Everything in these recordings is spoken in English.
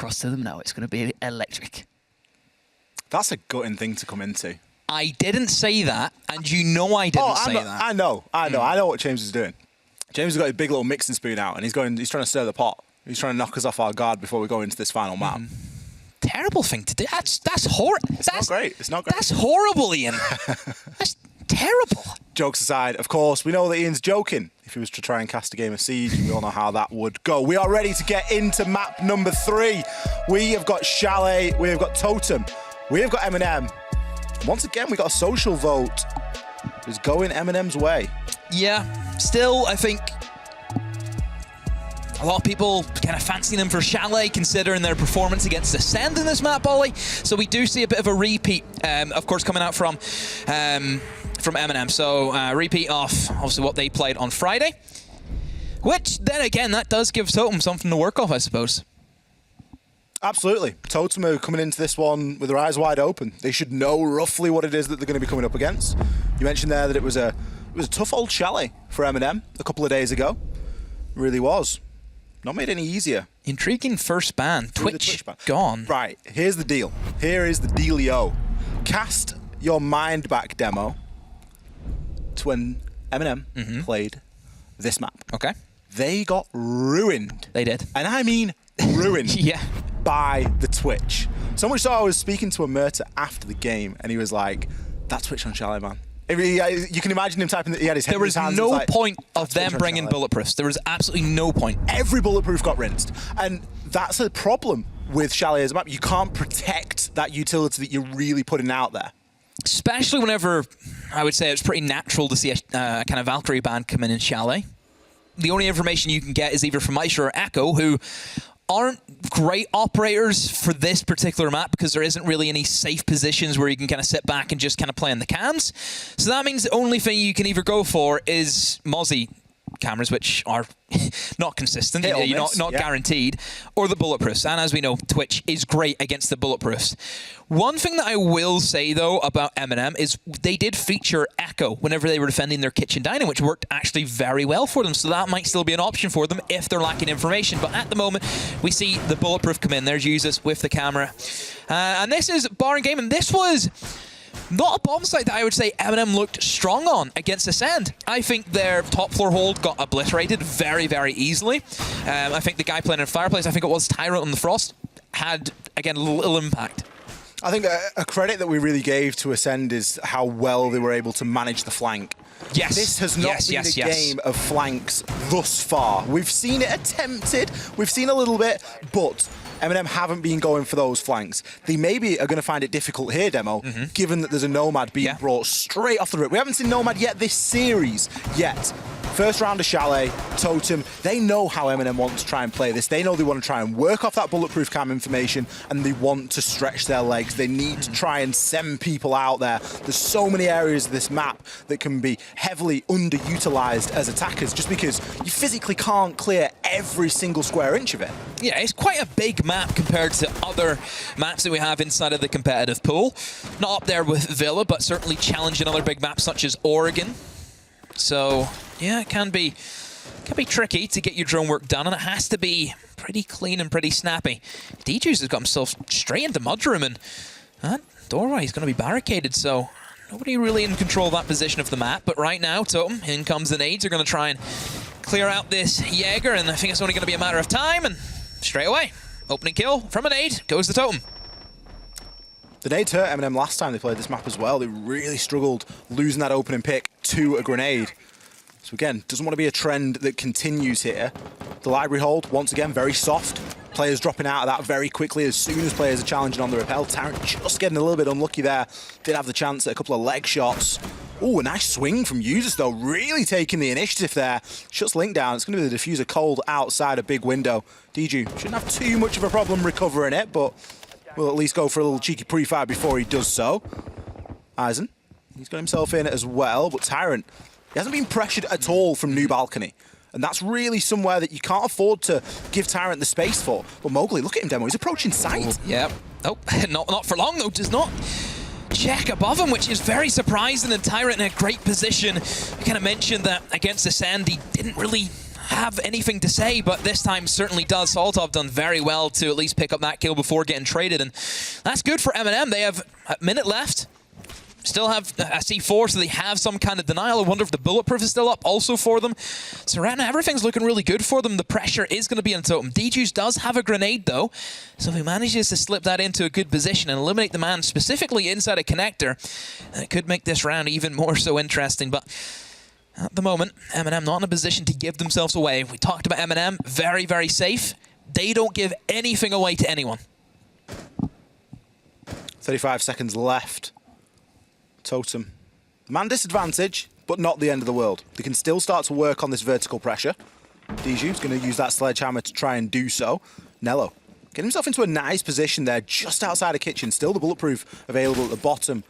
across to them now. It's going to be electric. That's a gutting thing to come into. I didn't say that, and you know I didn't say that. I know what James is doing. James has got his big little mixing spoon out, and he's trying to stir the pot. He's trying to knock us off our guard before we go into this final map. Terrible thing to do. That's horrible. It's not great. It's not great. That's horrible, Ian. That's terrible. Jokes aside, of course, we know that Ian's joking. If he was to try and cast a game of Siege, we all know how that would go. We are ready to get into map number 3. We have got Chalet. We have got Totem. We have got MNM. Once again, we got a social vote. It's going MNM's way. Yeah, still, I think a lot of people kind of fancy them for Chalet, considering their performance against Ascend in this map, Ollie. So we do see a bit of a repeat, of course, coming out from MNM. So repeat off, obviously, what they played on Friday. Which, then again, that does give Totem something to work off, I suppose. Absolutely. Totem are coming into this one with their eyes wide open. They should know roughly what it is that they're going to be coming up against. You mentioned there that it was a tough old Chalet for MNM a couple of days ago. It really was. Not made any easier. Intriguing first ban. Twitch ban. Gone. Right, here's the deal. Here is the dealio. Cast your mind back demo to when MNM played this map. Okay. They got ruined. They did. And I mean ruined. Yeah. By the Twitch. So much so I was speaking to a Murta after the game, and he was like, that Twitch on Chalet, man. You can imagine him typing that he had his head in his hands. There was no point of them bringing bulletproofs. There was absolutely no point. Every bulletproof got rinsed. And that's a problem with Chalet as a map. You can't protect that utility that you're really putting out there. Especially whenever, I would say, it's pretty natural to see a kind of Valkyrie band come in Chalet. The only information you can get is either from Aisha or Echo, who aren't great operators for this particular map because there isn't really any safe positions where you can kind of sit back and just kind of play in the cams. So that means the only thing you can either go for is Mozzie cameras, which are not consistent, not guaranteed, or the bulletproofs. And as we know, Twitch is great against the bulletproofs. One thing that I will say, though, about MNM is they did feature Echo whenever they were defending their kitchen dining, which worked actually very well for them. So that might still be an option for them if they're lacking information. But at the moment, we see the bulletproof come in. There's users with the camera. And this is Bar and Game, and this was not a bomb site that I would say MNM looked strong on against Ascend. I think their top floor hold got obliterated very, very easily. I think the guy playing in Fireplace, I think it was Tyrant on the Frost, had, again, a little impact. I think a credit that we really gave to Ascend is how well they were able to manage the flank. Yes. This has not been a game of flanks thus far. We've seen it attempted, we've seen a little bit, but MNM haven't been going for those flanks. They maybe are going to find it difficult here, Demo, given that there's a Nomad being brought straight off the rip. We haven't seen Nomad yet this series, yet. First round of Chalet, Totem, they know how MNM want to try and play this. They know they want to try and work off that bulletproof cam information, and they want to stretch their legs. They need to try and send people out there. There's so many areas of this map that can be heavily underutilized as attackers, just because you physically can't clear every single square inch of it. Yeah, it's quite a big map compared to other maps that we have inside of the competitive pool. Not up there with Villa, but certainly challenging other big maps such as Oregon. So yeah, it can be tricky to get your drone work done, and it has to be pretty clean and pretty snappy. DJ's has got himself straight into Mudroom, and that doorway is going to be barricaded, so nobody really in control of that position of the map. But right now, Totem, in comes the nades. They're going to try and clear out this Jaeger, and I think it's only going to be a matter of time, and straight away, opening kill from a nade goes the Totem. The nades hurt MNM last time they played this map as well. They really struggled losing that opening pick to a grenade. So again, doesn't want to be a trend that continues here. The library hold, once again, very soft. Players dropping out of that very quickly as soon as players are challenging on the rappel. Tyrant just getting a little bit unlucky there. Did have the chance at a couple of leg shots. Oh, a nice swing from Users though, really taking the initiative there. Shuts Link down. It's going to be the diffuser cold outside a big window. DG shouldn't have too much of a problem recovering it, but we'll at least go for a little cheeky pre-fire before he does so. Eisen, he's got himself in as well, but Tyrant, he hasn't been pressured at all from New Balcony. And that's really somewhere that you can't afford to give Tyrant the space for. But Mowgli, look at him, Demo. He's approaching sight. Yeah. Oh, not for long, though. Does not check above him, which is very surprising. And Tyrant in a great position. We kind of mentioned that against Ascend, he didn't really have anything to say, but this time certainly does. Solotov done very well to at least pick up that kill before getting traded, and that's good for MNM. They have a minute left. Still have a C4, so they have some kind of denial. I wonder if the bulletproof is still up also for them. So right now, everything's looking really good for them. The pressure is going to be on Totem. DJuice does have a grenade, though. So if he manages to slip that into a good position and eliminate the man specifically inside a connector, it could make this round even more so interesting. But at the moment, MNM not in a position to give themselves away. We talked about MNM, very, very safe. They don't give anything away to anyone. 35 seconds left. Totem. Man disadvantage, but not the end of the world. They can still start to work on this vertical pressure. DJuice going to use that sledgehammer to try and do so. Nello getting himself into a nice position there, just outside the kitchen. Still the bulletproof available at the bottom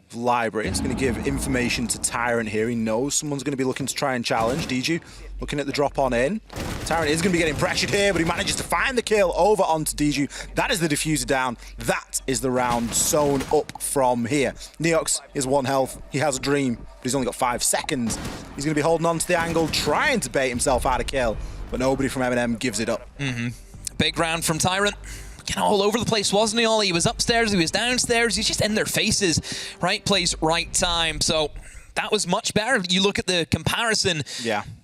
of the library. It's going to give information to Tyrant here. He knows someone's going to be looking to try and challenge. DJuice looking at the drop on in. Tyrant is going to be getting pressured here, but he manages to find the kill over onto DJuice. That is the diffuser down. That is the round sewn up from here. Neox is 1 health. He has a dream, but he's only got 5 seconds. He's going to be holding on to the angle, trying to bait himself out of kill, but nobody from MNM gives it up. Big round from Tyrant. Kind of all over the place, wasn't he, Ollie? He was upstairs, he was downstairs, he's just in their faces. Right place, right time. So that was much better. You look at the comparison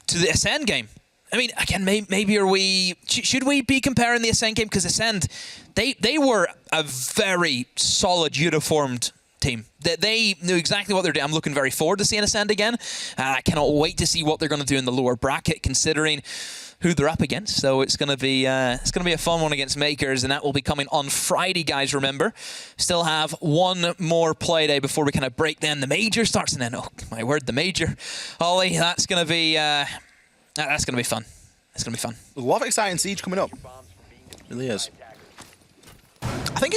to the Ascend game. I mean, again, maybe should we be comparing the Ascend game? Because Ascend, they were a very solid, uniformed team. They knew exactly what they're doing. I'm looking very forward to seeing Ascend again. I cannot wait to see what they're going to do in the lower bracket, considering who they're up against. So it's going to be a fun one against Makers, and that will be coming on Friday, guys. Remember, still have one more play day before we kind of break. Then the major starts, and then my word, the major, Ollie, that's going to be fun. It's going to be fun. A lot of exciting siege coming up. It really is. I think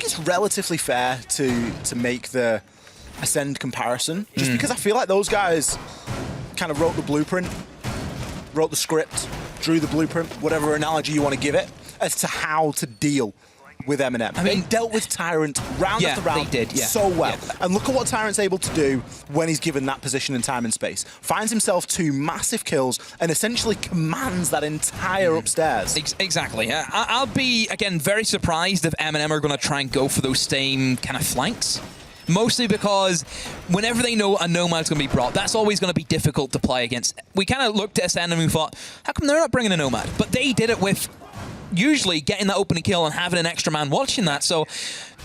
it's relatively fair to make the Ascend comparison, just because I feel like those guys kind of wrote the blueprint, wrote the script, drew the blueprint, whatever analogy you want to give it, as to how to deal with MNM. I mean, they dealt with Tyrant round after round so well. Yeah. And look at what Tyrant's able to do when he's given that position in time and space. Finds himself 2 massive kills and essentially commands that entire upstairs. Exactly. I'll be, again, very surprised if MNM are going to try and go for those same kind of flanks. Mostly because whenever they know a Nomad's going to be brought, that's always going to be difficult to play against. We kind of looked at Ascend and we thought, how come they're not bringing a Nomad? But they did it with usually getting that opening kill and having an extra man watching that. So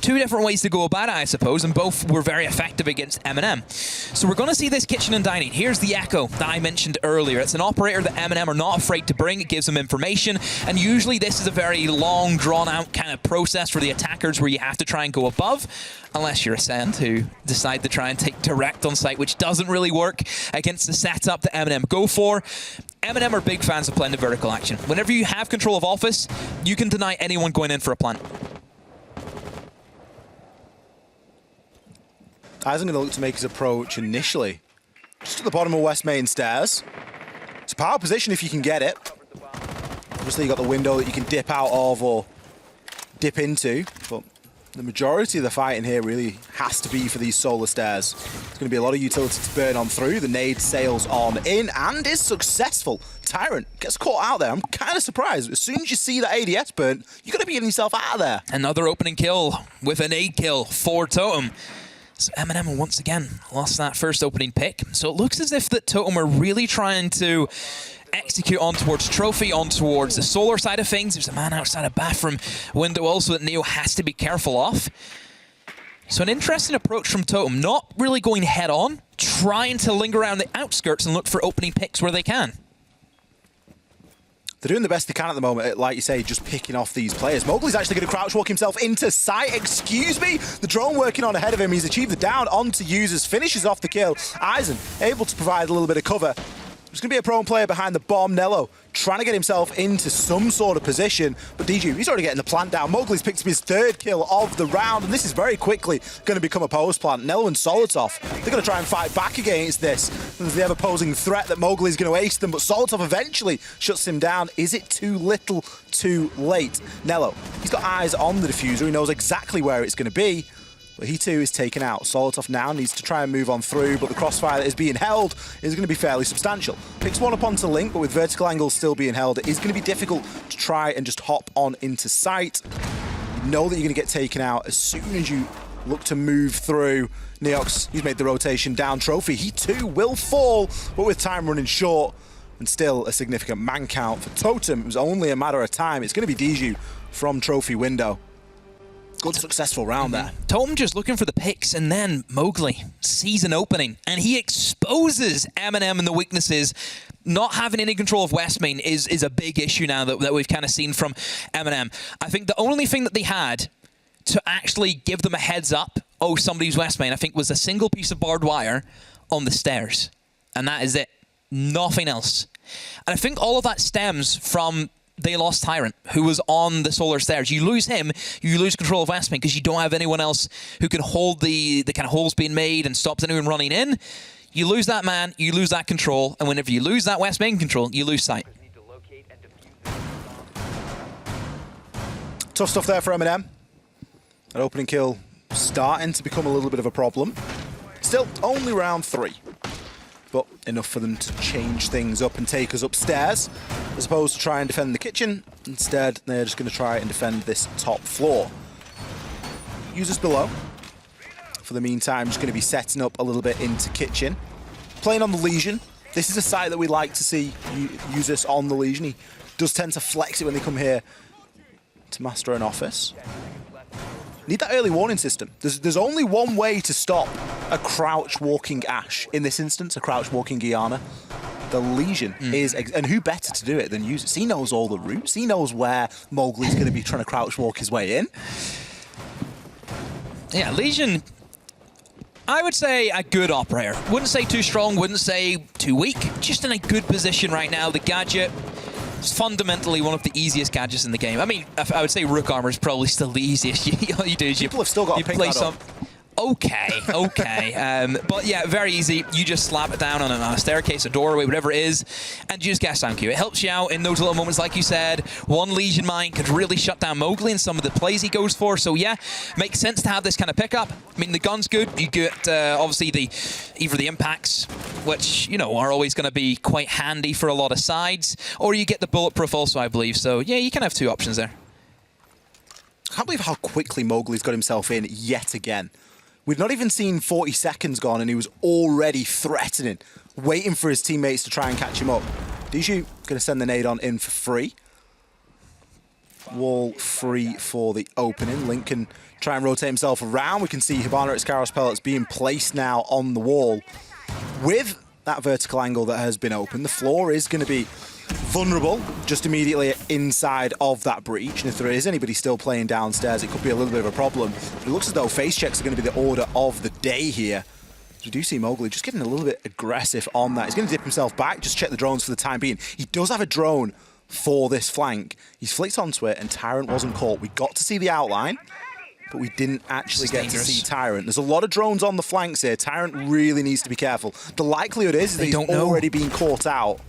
2 different ways to go about it, I suppose, and both were very effective against MNM. So we're going to see this kitchen and dining. Here's the Echo that I mentioned earlier. It's an operator that MNM are not afraid to bring. It gives them information, and usually this is a very long, drawn-out kind of process for the attackers where you have to try and go above, unless you're Ascend, who decide to try and take direct on site, which doesn't really work against the setup that MNM go for. MNM are big fans of playing the vertical action. Whenever you have control of office, you can deny anyone going in for a plant. Eisen going to look to make his approach initially just at the bottom of West Main stairs. It's a power position if you can get it. Obviously, you've got the window that you can dip out of or dip into, but the majority of the fighting here really has to be for these solar stairs. There's going to be a lot of utility to burn on through. The nade sails on in and is successful. Tyrant gets caught out there. I'm kind of surprised. As soon as you see that ADS burn, you're going to be getting yourself out of there. Another opening kill with a nade kill for Totem. So MNM once again lost that first opening pick. So it looks as if that Totem are really trying to execute on towards Trophy, on towards the solar side of things. There's a man outside a bathroom window also that Neo has to be careful of. So an interesting approach from Totem, not really going head on, trying to linger around the outskirts and look for opening picks where they can. They're doing the best they can at the moment, like you say, just picking off these players. Mowgli's actually going to crouch walk himself into sight. Excuse me. The drone working on ahead of him. He's achieved the down onto users, finishes off the kill. Eisen able to provide a little bit of cover. There's going to be a prone player behind the bomb. Nello trying to get himself into some sort of position, but DJuice, he's already getting the plant down. Mowgli's picked up his 3rd kill of the round, and this is very quickly going to become a post plant. Nello and Solotov, they're going to try and fight back against this. There's the ever-posing threat that Mowgli's going to ace them, but Solotov eventually shuts him down. Is it too little, too late? Nello, he's got eyes on the diffuser. He knows exactly where it's going to be. But he too is taken out. Solotov now needs to try and move on through, but the crossfire that is being held is going to be fairly substantial. Picks one up onto Link, but with vertical angles still being held, it is going to be difficult to try and just hop on into sight. You know that you're going to get taken out as soon as you look to move through. Neox, he's made the rotation down. Trophy, he too will fall, but with time running short and still a significant man count for Totem, it was only a matter of time. It's going to be Diju from Trophy window. Good successful round there. Totem just looking for the picks, and then Mowgli sees an opening, and he exposes MNM and the weaknesses. Not having any control of West Main is a big issue now that we've kind of seen from MNM. I think the only thing that they had to actually give them a heads up, oh, somebody's West Main, I think was a single piece of barbed wire on the stairs. And that is it. Nothing else. And I think all of that stems from they lost Tyrant, who was on the solar stairs. You lose him, you lose control of West Main because you don't have anyone else who can hold the kind of holes being made and stops anyone running in. You lose that man, you lose that control, and whenever you lose that West Main control, you lose sight. Tough stuff there for MNM. That opening kill starting to become a little bit of a problem. Still, only round 3. But enough for them to change things up and take us upstairs, as opposed to try and defend the kitchen. Instead, they're just going to try and defend this top floor. Users below, for the meantime, just going to be setting up a little bit into kitchen. Playing on the Legion. This is a site that we like to see users on the Legion. He does tend to flex it when they come here to master an office. Need that early warning system. There's only one way to stop a crouch walking Ashe. In this instance, a crouch walking Guyana. The Legion is, and who better to do it than users? He knows all the routes. He knows where Mowgli's going to be trying to crouch walk his way in. Yeah, Legion, I would say a good operator. Wouldn't say too strong, wouldn't say too weak. Just in a good position right now. The gadget is fundamentally one of the easiest gadgets in the game. I mean, I would say Rook Armor is probably still the easiest. All you do is People have still got to pick that up. Okay. But yeah, very easy. You just slap it down on a staircase, a doorway, whatever it is, and you just get sound cue. It helps you out in those little moments, like you said. One Legion mine could really shut down Mowgli and some of the plays he goes for. So yeah, makes sense to have this kind of pickup. I mean, the gun's good. You get obviously either the impacts, which are always going to be quite handy for a lot of sides, or you get the bulletproof also, I believe. So yeah, you can have 2 options there. I can't believe how quickly Mowgli's got himself in yet again. We've not even seen 40 seconds gone and he was already threatening, waiting for his teammates to try and catch him up. Diju going to send the nade on in for free. Wall free for the opening. Link can try and rotate himself around. We can see Hibana Scaros pellets being placed now on the wall. With that vertical angle that has been opened, the floor is going to be vulnerable just immediately inside of that breach, and if there is anybody still playing downstairs, it could be a little bit of a problem. But it looks as though face checks are going to be the order of the day here. We do see Mowgli just getting a little bit aggressive on that. He's going to dip himself back, just check the drones for the time being. He does have a drone for this flank. He's flicked onto it, and Tyrant wasn't caught. We got to see the outline, but we didn't actually get to see Tyrant. There's a lot of drones on the flanks here. Tyrant really needs to be careful. The likelihood is that he's already been caught out.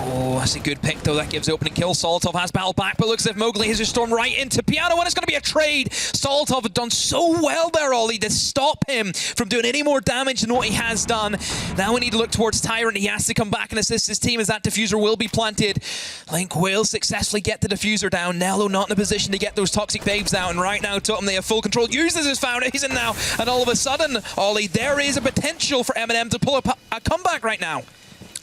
Oh, that's a good pick, though. That gives the opening kill. Solotov has battle back, but looks as if Mowgli has just stormed right into Piano, and it's going to be a trade. Solotov had done so well there, Ollie, to stop him from doing any more damage than what he has done. Now we need to look towards Tyrant. He has to come back and assist his team as that diffuser will be planted. Link will successfully get the diffuser down. Nello not in a position to get those toxic babes out, and right now Totem, they have full control. Uses his foundation now, and all of a sudden, Ollie, there is a potential for MNM to pull up a comeback right now.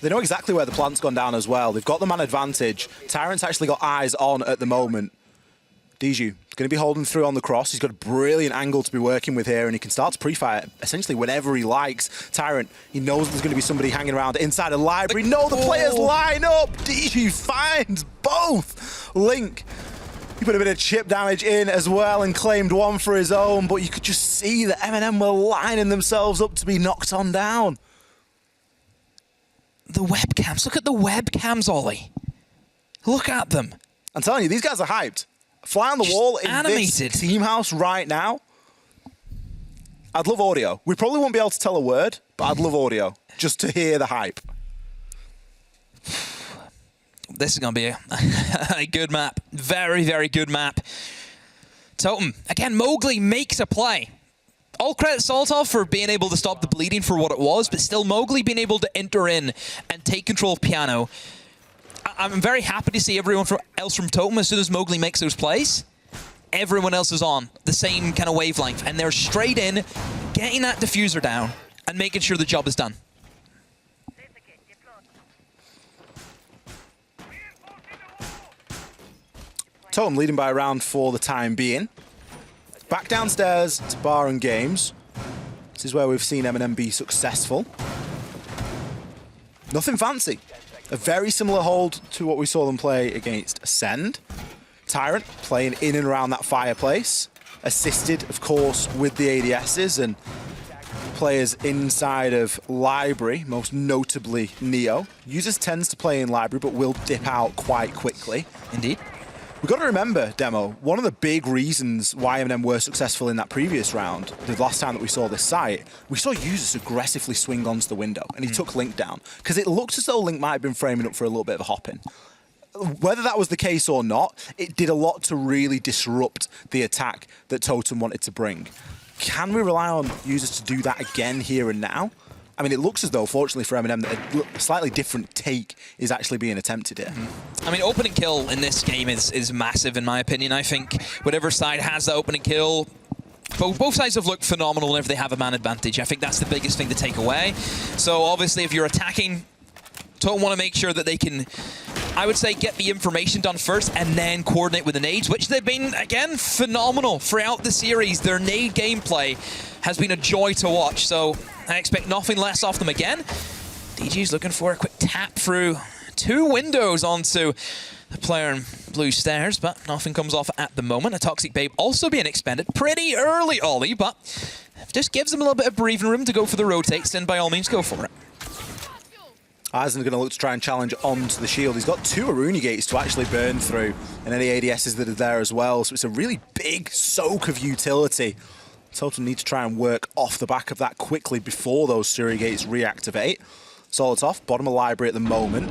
They know exactly where the plant's gone down as well. They've got the man advantage. Tyrant's actually got eyes on at the moment. Diju going to be holding through on the cross. He's got a brilliant angle to be working with here, and he can start to pre-fire essentially whenever he likes. Tyrant, he knows there's going to be somebody hanging around inside a library. No, the players line up. Diju finds both. Link, he put a bit of chip damage in as well and claimed one for his own, but you could just see that MNM were lining themselves up to be knocked on down. The webcams. Look at the webcams, Ollie. Look at them. I'm telling you, these guys are hyped. Fly on the wall in this team house right now. I'd love audio. We probably won't be able to tell a word, but I'd love audio just to hear the hype. This is going to be a good map. Very, very good map. Totem. Again, Mowgli makes a play. all credit Solotov for being able to stop the bleeding for what it was, but still Mowgli being able to enter in and take control of Piano. I'm very happy to see everyone else from Totem. As soon as Mowgli makes those plays, everyone else is on the same kind of wavelength, and they're straight in, getting that diffuser down and making sure the job is done. Totem leading by a round for the time being. Back downstairs to Bar and Games. This is where we've seen MNM be successful. Nothing fancy. A very similar hold to what we saw them play against Ascend. Tyrant playing in and around that fireplace. Assisted, of course, with the ADSs and players inside of Library, most notably Neo. Users tends to play in Library, but will dip out quite quickly. Indeed. We've got to remember, Demo, one of the big reasons why MNM were successful in that previous round, the last time that we saw this site, we saw users aggressively swing onto the window, and he took Link down, because it looked as though Link might have been framing up for a little bit of a hop-in. Whether that was the case or not, it did a lot to really disrupt the attack that Totem wanted to bring. Can we rely on users to do that again here and now? I mean, it looks as though, fortunately for MNM, that a slightly different take is actually being attempted here. I mean, opening kill in this game is massive, in my opinion. I think whatever side has that opening kill, both sides have looked phenomenal whenever they have a man advantage. I think that's the biggest thing to take away. So, obviously, if you're attacking, don't want to make sure that they can, I would say, get the information done first and then coordinate with the nades, which they've been, again, phenomenal throughout the series. Their nade gameplay has been a joy to watch, so I expect nothing less off them again. DG's looking for a quick tap through 2 windows onto the player in blue stairs, but nothing comes off at the moment. A Toxic Babe also being expended pretty early, Ollie, but just gives them a little bit of breathing room to go for the rotates, then by all means go for it. Aizen's going to look to try and challenge onto the shield. He's got 2 Aruni gates to actually burn through, and any ADSs that are there as well, so it's a really big soak of utility. Totem need to try and work off the back of that quickly before those Suri gates reactivate. Solotov, bottom of Library at the moment.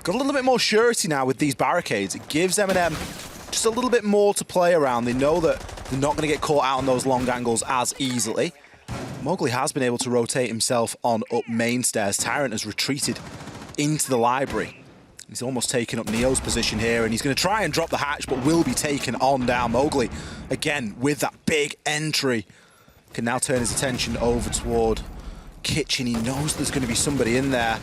Got a little bit more surety now with these barricades. It gives MNM just a little bit more to play around. They know that they're not going to get caught out on those long angles as easily. Mowgli has been able to rotate himself on up main stairs. Tyrant has retreated into the Library. He's almost taken up Neo's position here, and he's going to try and drop the hatch, but will be taken on down. Mowgli, again, with that big entry, can now turn his attention over toward Kitchen. He knows there's going to be somebody in there.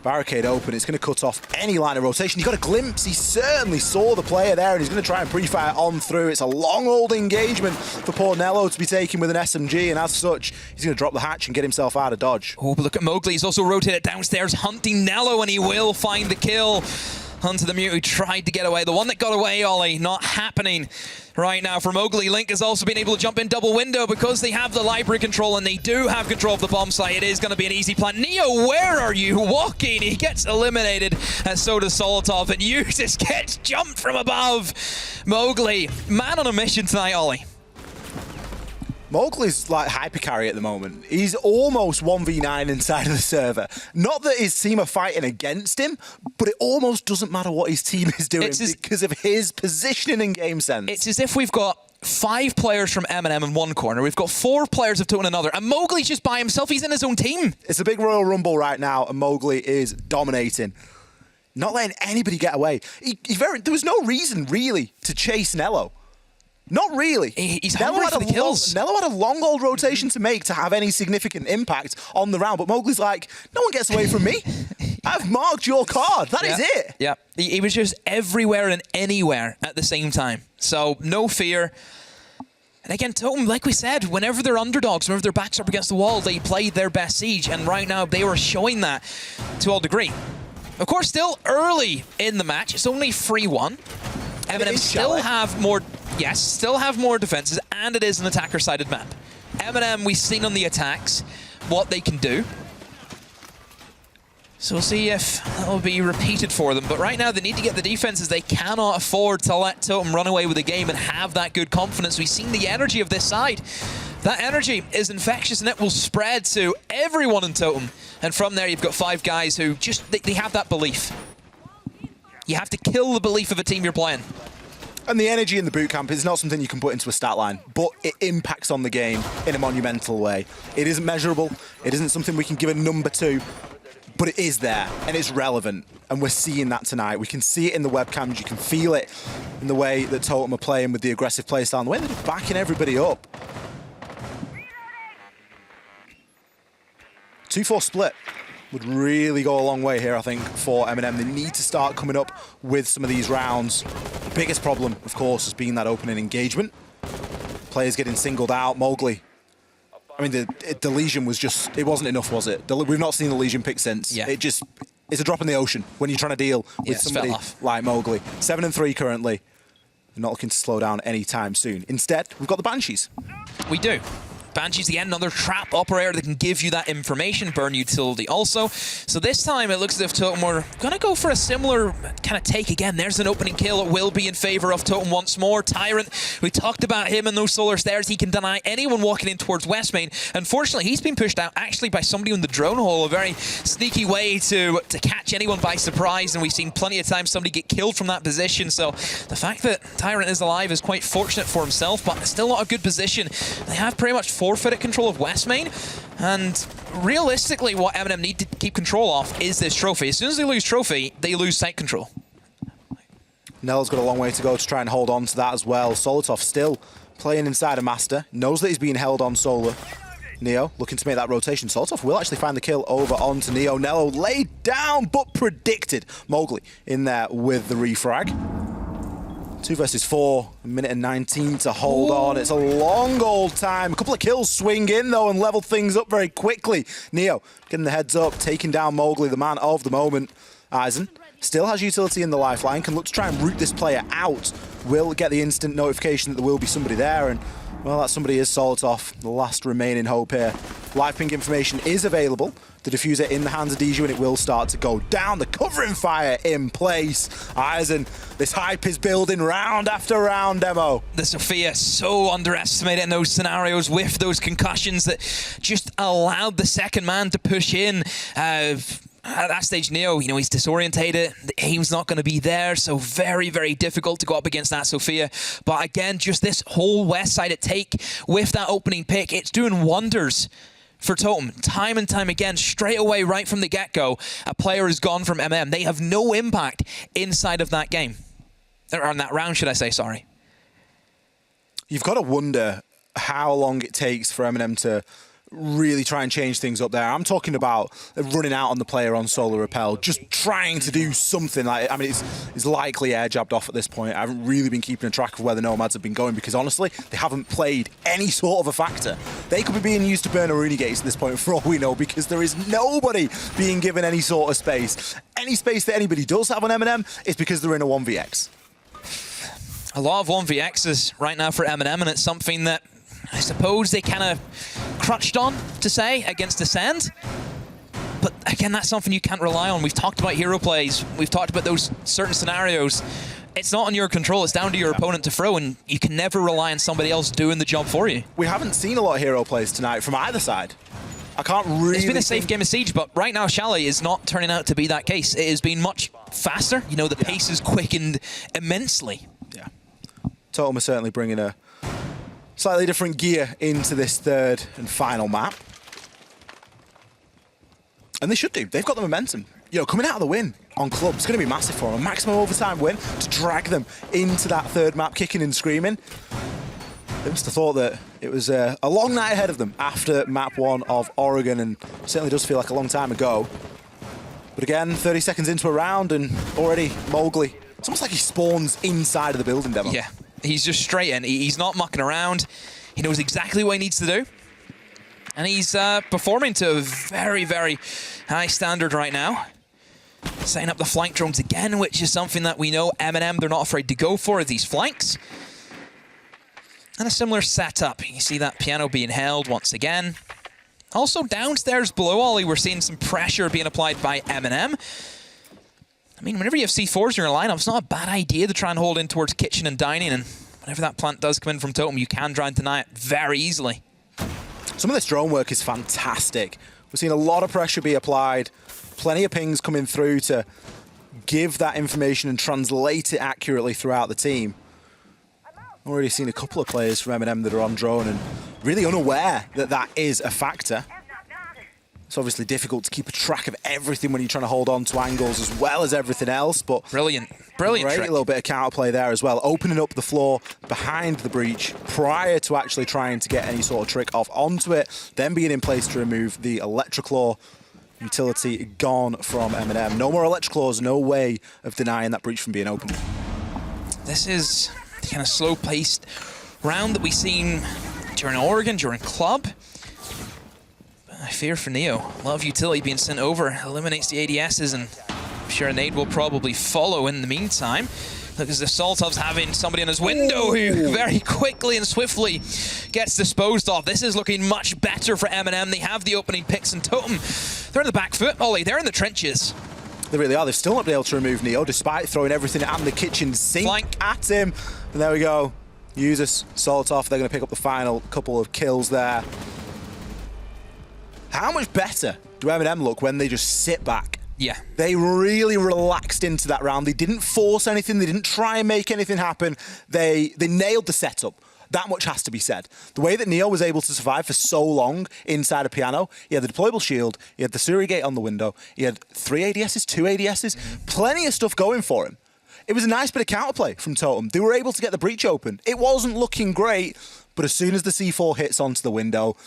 Barricade open, it's going to cut off any line of rotation. He got a glimpse, he certainly saw the player there, and he's going to try and pre-fire on through. It's a long old engagement for poor Nello to be taken with an SMG, and as such, he's going to drop the hatch and get himself out of dodge. Oh, but look at Mowgli, he's also rotated downstairs, hunting Nello, and he will find the kill. Hunter the Mute, who tried to get away. The one that got away, Ollie, not happening right now for Mowgli. Link has also been able to jump in double window because they have the Library control and they do have control of the bomb site. It is going to be an easy plant. Neo, where are you walking? He gets eliminated, and so does Solotov, and Usis gets jumped from above. Mowgli, man on a mission tonight, Ollie. Mowgli's like hyper carry at the moment. He's almost 1v9 inside of the server. Not that his team are fighting against him, but it almost doesn't matter what his team is doing because of his positioning and game sense. It's as if we've got 5 players from MNM in one corner, we've got 4 players of Totem in another, and Mowgli's just by himself. He's in his own team. It's a big Royal Rumble right now, and Mowgli is dominating. Not letting anybody get away. There was no reason, really, to chase Nello. Not really. He's hungry for the kills. Nello had a long old rotation to make to have any significant impact on the round, but Mowgli's like, no one gets away from me. I've marked your card. That is it. Yeah. He was just everywhere and anywhere at the same time. So, no fear. And again, Totem, like we said, whenever they're underdogs, whenever their backs are up against the wall, they play their best siege. And right now, they were showing that to all degree. Of course, still early in the match. It's only 3-1. MNM still have more... Yes, still have more defenses, and it is an attacker-sided map. MNM, we've seen on the attacks what they can do. So we'll see if that'll be repeated for them. But right now, they need to get the defenses. They cannot afford to let Totem run away with the game and have that good confidence. We've seen the energy of this side. That energy is infectious, and it will spread to everyone in Totem. And from there, you've got 5 guys who just, they have that belief. You have to kill the belief of a team you're playing. And the energy in the boot camp is not something you can put into a stat line, but it impacts on the game in a monumental way. It isn't measurable, it isn't something we can give a number to, but it is there, and it's relevant. And we're seeing that tonight. We can see it in the webcams, you can feel it in the way that Totem are playing with the aggressive playstyle, and the way that they're backing everybody up. 2-4 split would really go a long way here, I think, for MNM. They need to start coming up with some of these rounds. The biggest problem, of course, has been that opening engagement. Players getting singled out. Mowgli. I mean, the Legion was just, it wasn't enough, was it? We've not seen the Legion pick since. Yeah. It's a drop in the ocean when you're trying to deal with somebody like Mowgli. 7-3 currently. They're not looking to slow down anytime soon. Instead, we've got the Banshees. We do. Banshees, again, another trap operator that can give you that information, burn utility also. So this time it looks as if Totem are going to go for a similar kind of take again. There's an opening kill. It will be in favor of Totem once more. Tyrant, we talked about him and those solar stairs. He can deny anyone walking in towards West Main. Unfortunately, he's been pushed out actually by somebody in the drone hole. A very sneaky way to catch anyone by surprise, and we've seen plenty of times somebody get killed from that position. So the fact that Tyrant is alive is quite fortunate for himself, but still not a good position. They have pretty much forfeited control of West Main, and realistically what MNM need to keep control of is this trophy. As soon as they lose trophy, they lose site control. Nell's got a long way to go to try and hold on to that as well. Solotov still playing inside a Master, knows that he's being held on Solar. Neo looking to make that rotation. Solotov will actually find the kill over onto Neo. Nello laid down but predicted. Mowgli in there with the refrag. 2 versus 4, a minute and 19 to hold on. It's a long old time. A couple of kills swing in, though, and level things up very quickly. Neo getting the heads up, taking down Mowgli, the man of the moment. Aizen still has utility in the lifeline, can look to try and root this player out. Will get the instant notification that there will be somebody there, and, well, that somebody is Solotov, the last remaining hope here. Live ping information is available. The diffuser in the hands of Diju, and it will start to go down. The covering fire in place. Aizen, this hype is building round after round, Demo. The Sophia so underestimated in those scenarios with those concussions that just allowed the second man to push in. At that stage, Neo, you know, he's disorientated. The aim's not going to be there, so very, very difficult to go up against that Sophia. But again, just this whole west side at take with that opening pick, it's doing wonders for Totem. Time and time again, straight away, right from the get-go, a player is gone from MNM. They have no impact inside of that game. Or on that round, should I say, sorry. You've got to wonder how long it takes for MNM to really try and change things up there. I'm talking about running out on the player on Solar Repel, just trying to do something. Like, I mean, it's likely air jabbed off at this point. I haven't really been keeping a track of where the Nomads have been going because, honestly, they haven't played any sort of a factor. They could be being used to burn Aruni gates at this point, for all we know, because there is nobody being given any sort of space. Any space that anybody does have on MNM is because they're in a 1vx. A lot of 1vxs right now for MNM, and it's something that I suppose they kind of crutched on, to say, against Ascend. But again, that's something you can't rely on. We've talked about hero plays. We've talked about those certain scenarios. It's not in your control. It's down to your opponent to throw, and you can never rely on somebody else doing the job for you. We haven't seen a lot of hero plays tonight from either side. I can't really... It's been a safe game of Siege, but right now Chalet is not turning out to be that case. It has been much faster. You know, the pace has quickened immensely. Yeah. Totem is certainly bringing a slightly different gear into this third and final map. And they should do. They've got the momentum. You know, coming out of the win on Club, it's going to be massive for them. A maximum overtime win to drag them into that third map, kicking and screaming. They must have thought that it was a long night ahead of them after map 1 of Oregon, and certainly does feel like a long time ago. But again, 30 seconds into a round, and already Mowgli, it's almost like he spawns inside of the building, Demo. Yeah. He's just straight in. He's not mucking around. He knows exactly what he needs to do. And he's performing to a very, very high standard right now. Setting up the flank drones again, which is something that we know MNM, they're not afraid to go for, these flanks. And a similar setup. You see that piano being held once again. Also downstairs below Ollie, we're seeing some pressure being applied by MNM. I mean, whenever you have C4s in your lineup, it's not a bad idea to try and hold in towards kitchen and dining, and whenever that plant does come in from Totem, you can try and deny it very easily. Some of this drone work is fantastic. We're seeing a lot of pressure be applied, plenty of pings coming through to give that information and translate it accurately throughout the team. Already seen a couple of players from MNM that are on drone and really unaware that that is a factor. It's obviously difficult to keep a track of everything when you're trying to hold on to angles as well as everything else, but Brilliant great trick. little bit of counterplay there as well, opening up the floor behind the breach prior to actually trying to get any sort of trick off onto it, then being in place to remove the Electroclaw utility gone from MNM. No more Electroclaws, no way of denying that breach from being opened. This is the kind of slow-paced round that we've seen during Oregon, during Club. I fear for Neo. A lot of utility being sent over. Eliminates the ADSs, and I'm sure Nade will probably follow in the meantime. Look, as the Solotov's having somebody on his window who very quickly and swiftly gets disposed of. This is looking much better for MNM. They have the opening picks, and Totem, they're in the back foot, Ollie. They're in the trenches. They really are. They've still not been able to remove Neo, despite throwing everything and the kitchen sink Flank at him. And there we go. Users, Solotov, they're going to pick up the final couple of kills there. How much better do MNM look when they just sit back? Yeah. They really relaxed into that round. They didn't force anything. They didn't try and make anything happen. They nailed the setup. That much has to be said. The way that Neo was able to survive for so long inside a piano, he had the deployable shield, he had the Surrogate on the window, he had 3 ADSs, 2 ADSs, plenty of stuff going for him. It was a nice bit of counterplay from Totem. They were able to get the breach open. It wasn't looking great, but as soon as the C4 hits onto the window,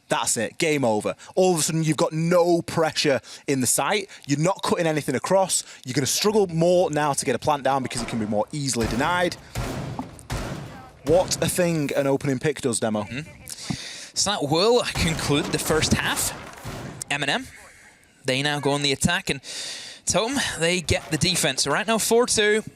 that's it, game over. All of a sudden, you've got no pressure in the site. You're not cutting anything across. You're going to struggle more now to get a plant down because it can be more easily denied. What a thing an opening pick does, Demo. So that will conclude the first half. MNM, they now go on the attack, and Totem, they get the defense. So right now, 4-2.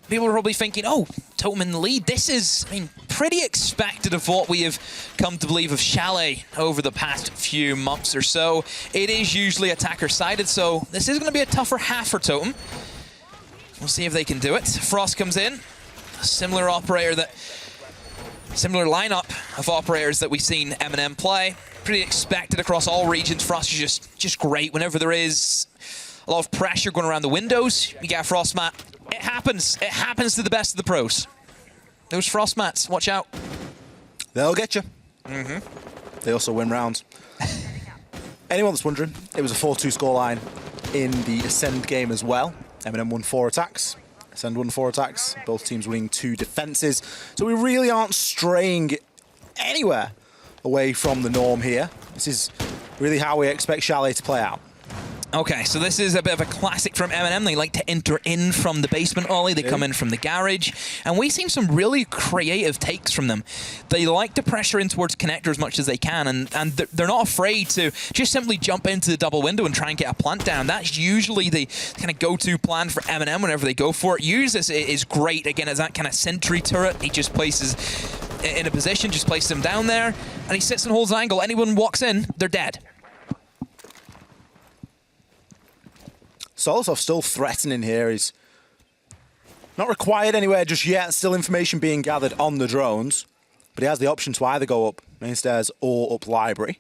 People are probably thinking, oh, Totem in the lead. This is, I mean, pretty expected of what we have come to believe of Chalet over the past few months or so. It is usually attacker-sided, so this is going to be a tougher half for Totem. We'll see if they can do it. Frost comes in. A similar lineup of operators that we've seen MNM play. Pretty expected across all regions. Frost is just great whenever there is a lot of pressure going around the windows. You get a Frost mat. It happens. It happens to the best of the pros. Those Frost mats, watch out. They'll get you. They also win rounds. Anyone that's wondering, it was a 4-2 scoreline in the Ascend game as well. MNM won 4 attacks. Ascend won 4 attacks. Both teams winning 2 defenses. So we really aren't straying anywhere away from the norm here. This is really how we expect Chalet to play out. Okay, so this is a bit of a classic from MNM. They like to enter in from the basement, Ollie. They come in from the garage. And we've seen some really creative takes from them. They like to pressure in towards connector as much as they can, and they're not afraid to just simply jump into the double window and try and get a plant down. That's usually the kind of go-to plan for MNM whenever they go for it. Uses is great, again, as that kind of sentry turret. He just places in a position, just places him down there, and he sits and holds an angle. Anyone walks in, they're dead. Solosov still threatening here. He's not required anywhere just yet. Still information being gathered on the drones. But he has the option to either go up main stairs or up library.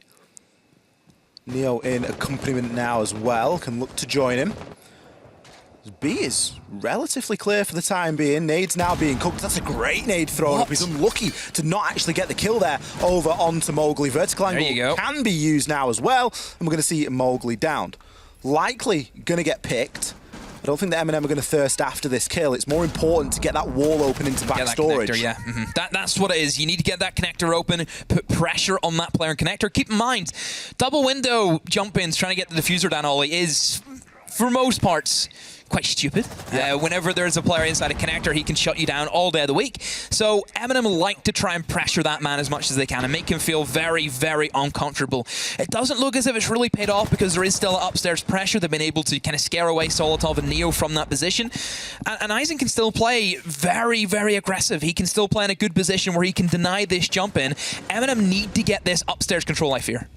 Neo in accompaniment now as well. Can look to join him. B is relatively clear for the time being. Nade's now being cooked. That's a great nade thrown up. He's unlucky to not actually get the kill there over onto Mowgli. Vertical angle can be used now as well. And we're going to see Mowgli downed. Likely going to get picked. I don't think the MNM are going to thirst after this kill. It's more important to get that wall open into back storage. Connector, yeah. That's what it is. You need to get that connector open, put pressure on that player and connector. Keep in mind, double window jump-ins trying to get the diffuser down, Ollie, is, for most parts, quite stupid. Yeah. Whenever there's a player inside a connector, he can shut you down all day of the week. So MNM like to try and pressure that man as much as they can and make him feel very, very uncomfortable. It doesn't look as if it's really paid off because there is still upstairs pressure. They've been able to kind of scare away Solotov and Neo from that position. And Eisen can still play very, very aggressive. He can still play in a good position where he can deny this jump in. MNM need to get this upstairs control, I fear.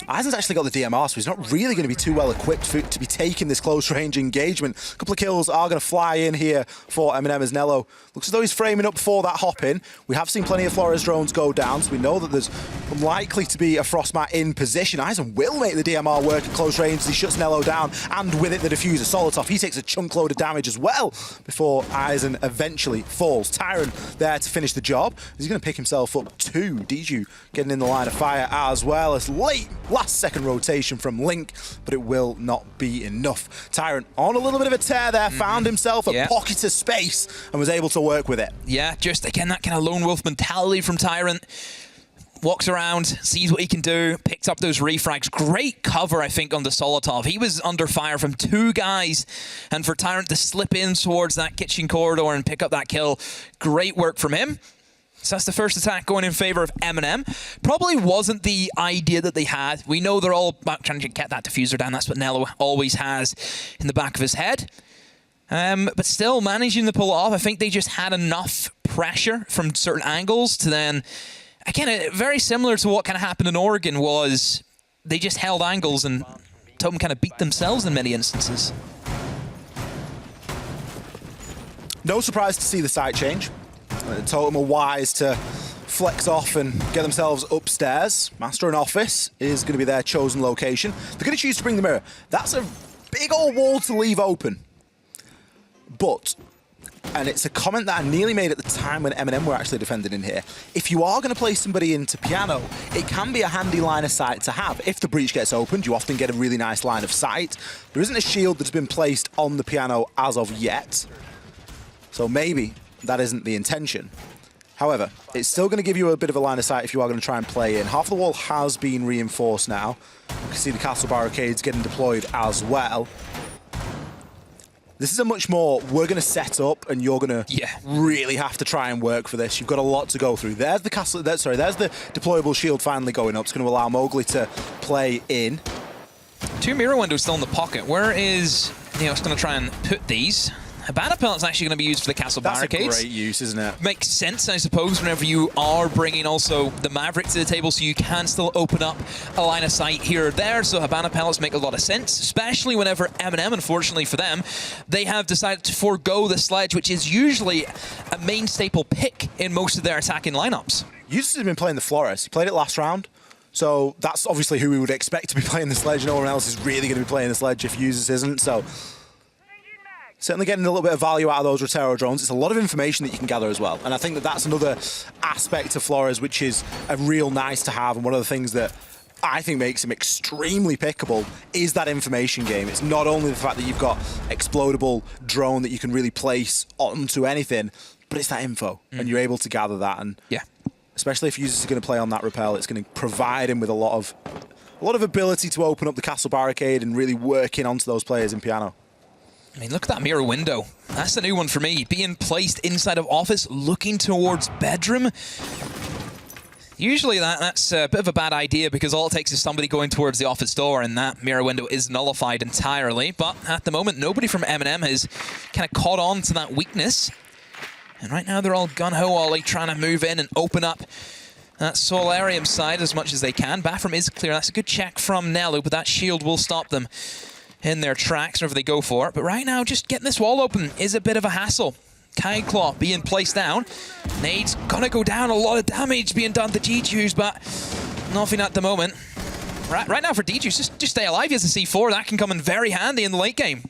Eisen's actually got the DMR, so he's not really going to be too well equipped to be taking this close range engagement. A couple of kills are going to fly in here for MNM as Nello looks as though he's framing up for that hop in. We have seen plenty of Flores drones go down, so we know that there's unlikely to be a Frostmat in position. Eisen will make the DMR work at close range as he shuts Nello down, and with it the diffuser. Solotov, he takes a chunk load of damage as well before Eisen eventually falls. Tyrant there to finish the job. He's going to pick himself up too. Diju getting in the line of fire as well as late last second rotation from Link, but it will not be enough. Tyrant on a little bit of a tear there, found himself a pocket of space and was able to work with it. Yeah, just again that kind of lone wolf mentality from Tyrant. Walks around, sees what he can do, picks up those refrags. Great cover, I think, on the Solotov. He was under fire from 2 guys, and for Tyrant to slip in towards that kitchen corridor and pick up that kill, great work from him. So that's the first attack going in favor of MNM. Probably wasn't the idea that they had. We know they're all about trying to get that diffuser down. That's what Nello always has in the back of his head. But still managing to pull it off. I think they just had enough pressure from certain angles to then... Again, very similar to what kind of happened in Oregon was they just held angles and Totem kind of beat themselves in many instances. No surprise to see the site change. Totem are wise to flex off and get themselves upstairs. Master and Office is going to be their chosen location. They're going to choose to bring the mirror. That's a big old wall to leave open. But... and it's a comment that I nearly made at the time when MNM were actually defending in here. If you are going to place somebody into piano, it can be a handy line of sight to have. If the breach gets opened, you often get a really nice line of sight. There isn't a shield that's been placed on the piano as of yet. So maybe that isn't the intention. However, it's still going to give you a bit of a line of sight if you are going to try and play in. Half of the wall has been reinforced now. You can see the castle barricades getting deployed as well. This is a much more, we're going to set up and you're going to really have to try and work for this. You've got a lot to go through. There's the castle, there's the deployable shield finally going up. It's going to allow Mowgli to play in. 2 mirror windows still in the pocket. Where is Neos going to try and put these? A banner pellet's actually going to be used for the castle barricades. That's a great use, isn't it? Makes sense, I suppose, whenever you are bringing also the Maverick to the table, so you can still open up a line of sight here or there. So Habana pellets make a lot of sense, especially whenever MNM, unfortunately for them, they have decided to forego the sledge, which is usually a main staple pick in most of their attacking lineups. Eustace has been playing the Flores. He played it last round. So that's obviously who we would expect to be playing the sledge. No one else is really going to be playing the sledge if Eustace isn't. So certainly getting a little bit of value out of those Rotero drones. It's a lot of information that you can gather as well. And I think that that's another aspect of Flores, which is a real nice to have. And one of the things that I think makes him extremely pickable is that information game. It's not only the fact that you've got explodable drone that you can really place onto anything, but it's that info. And you're able to gather that. And especially if users are going to play on that rappel, it's going to provide him with a lot of ability to open up the castle barricade and really work in onto those players in piano. I mean, look at that mirror window. That's the new one for me. Being placed inside of office, looking towards bedroom. Usually that's a bit of a bad idea because all it takes is somebody going towards the office door and that mirror window is nullified entirely. But at the moment, nobody from MNM has kind of caught on to that weakness. And right now they're all gun-ho Ollie trying to move in and open up that Solarium side as much as they can. Bathroom is clear. That's a good check from Nello, but that shield will stop them in their tracks whenever they go for it. But right now, just getting this wall open is a bit of a hassle. Kite Claw being placed down. Nade's gonna go down. A lot of damage being done to G-Juice, but nothing at the moment. Right now for D-Juice, just stay alive. He has a C4. That can come in very handy in the late game.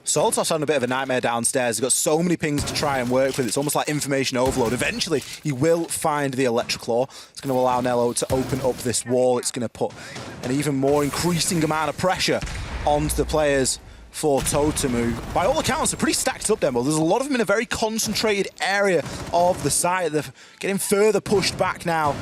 Soltov's having a bit of a nightmare downstairs. He's got so many pings to try and work with. It's almost like information overload. Eventually, he will find the Electroclaw. It's going to allow Nello to open up this wall. It's going to put an even more increasing amount of pressure onto the players for Totem, who, by all accounts, are pretty stacked up, Dembo. There's a lot of them in a very concentrated area of the site. They're getting further pushed back now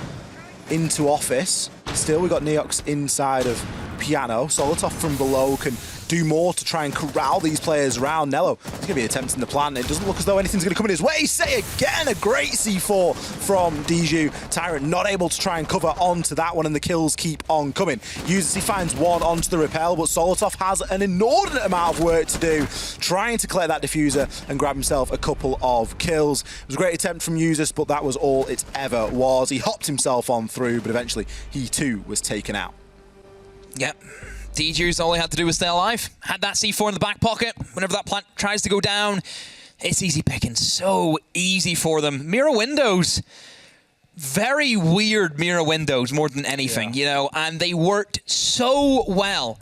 into office. Still, we've got Neox inside of piano. Solotov from below can do more to try and corral these players around. Nello, he's going to be attempting the plant. It doesn't look as though anything's going to come in his way. Say again, a great C4 from Diju. Tyrant not able to try and cover onto that one, and the kills keep on coming. Uses, he finds one onto the rappel, but Solotov has an inordinate amount of work to do, trying to clear that diffuser and grab himself a couple of kills. It was a great attempt from Usus, but that was all it ever was. He hopped himself on through, but eventually he too was taken out. Yep. DJs, all they had to do was stay alive. Had that C4 in the back pocket. Whenever that plant tries to go down, it's easy picking. So easy for them. Mirror windows. Very weird mirror windows more than anything, you know, and they worked so well.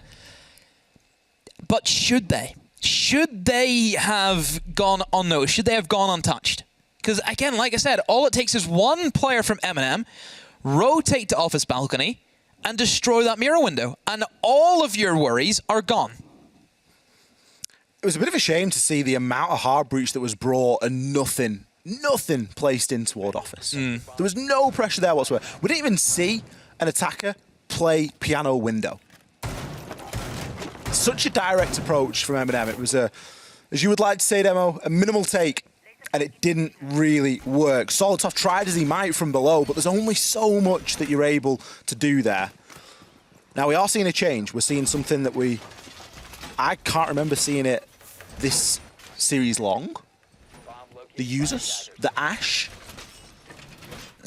But should they? Should they have gone unnoticed? Should they have gone untouched? Because, again, like I said, all it takes is one player from MNM rotate to office balcony and destroy that mirror window, and all of your worries are gone. It was a bit of a shame to see the amount of hard breach that was brought and nothing placed in toward office. There was no pressure there whatsoever. We didn't even see an attacker play piano window. Such a direct approach from MNM. It was a, as you would like to say, Demo, a minimal take, and it didn't really work. Solotov tried as he might from below, but there's only so much that you're able to do there. Now, we are seeing a change. We're seeing something that I can't remember seeing it this series long. The users, the Ash.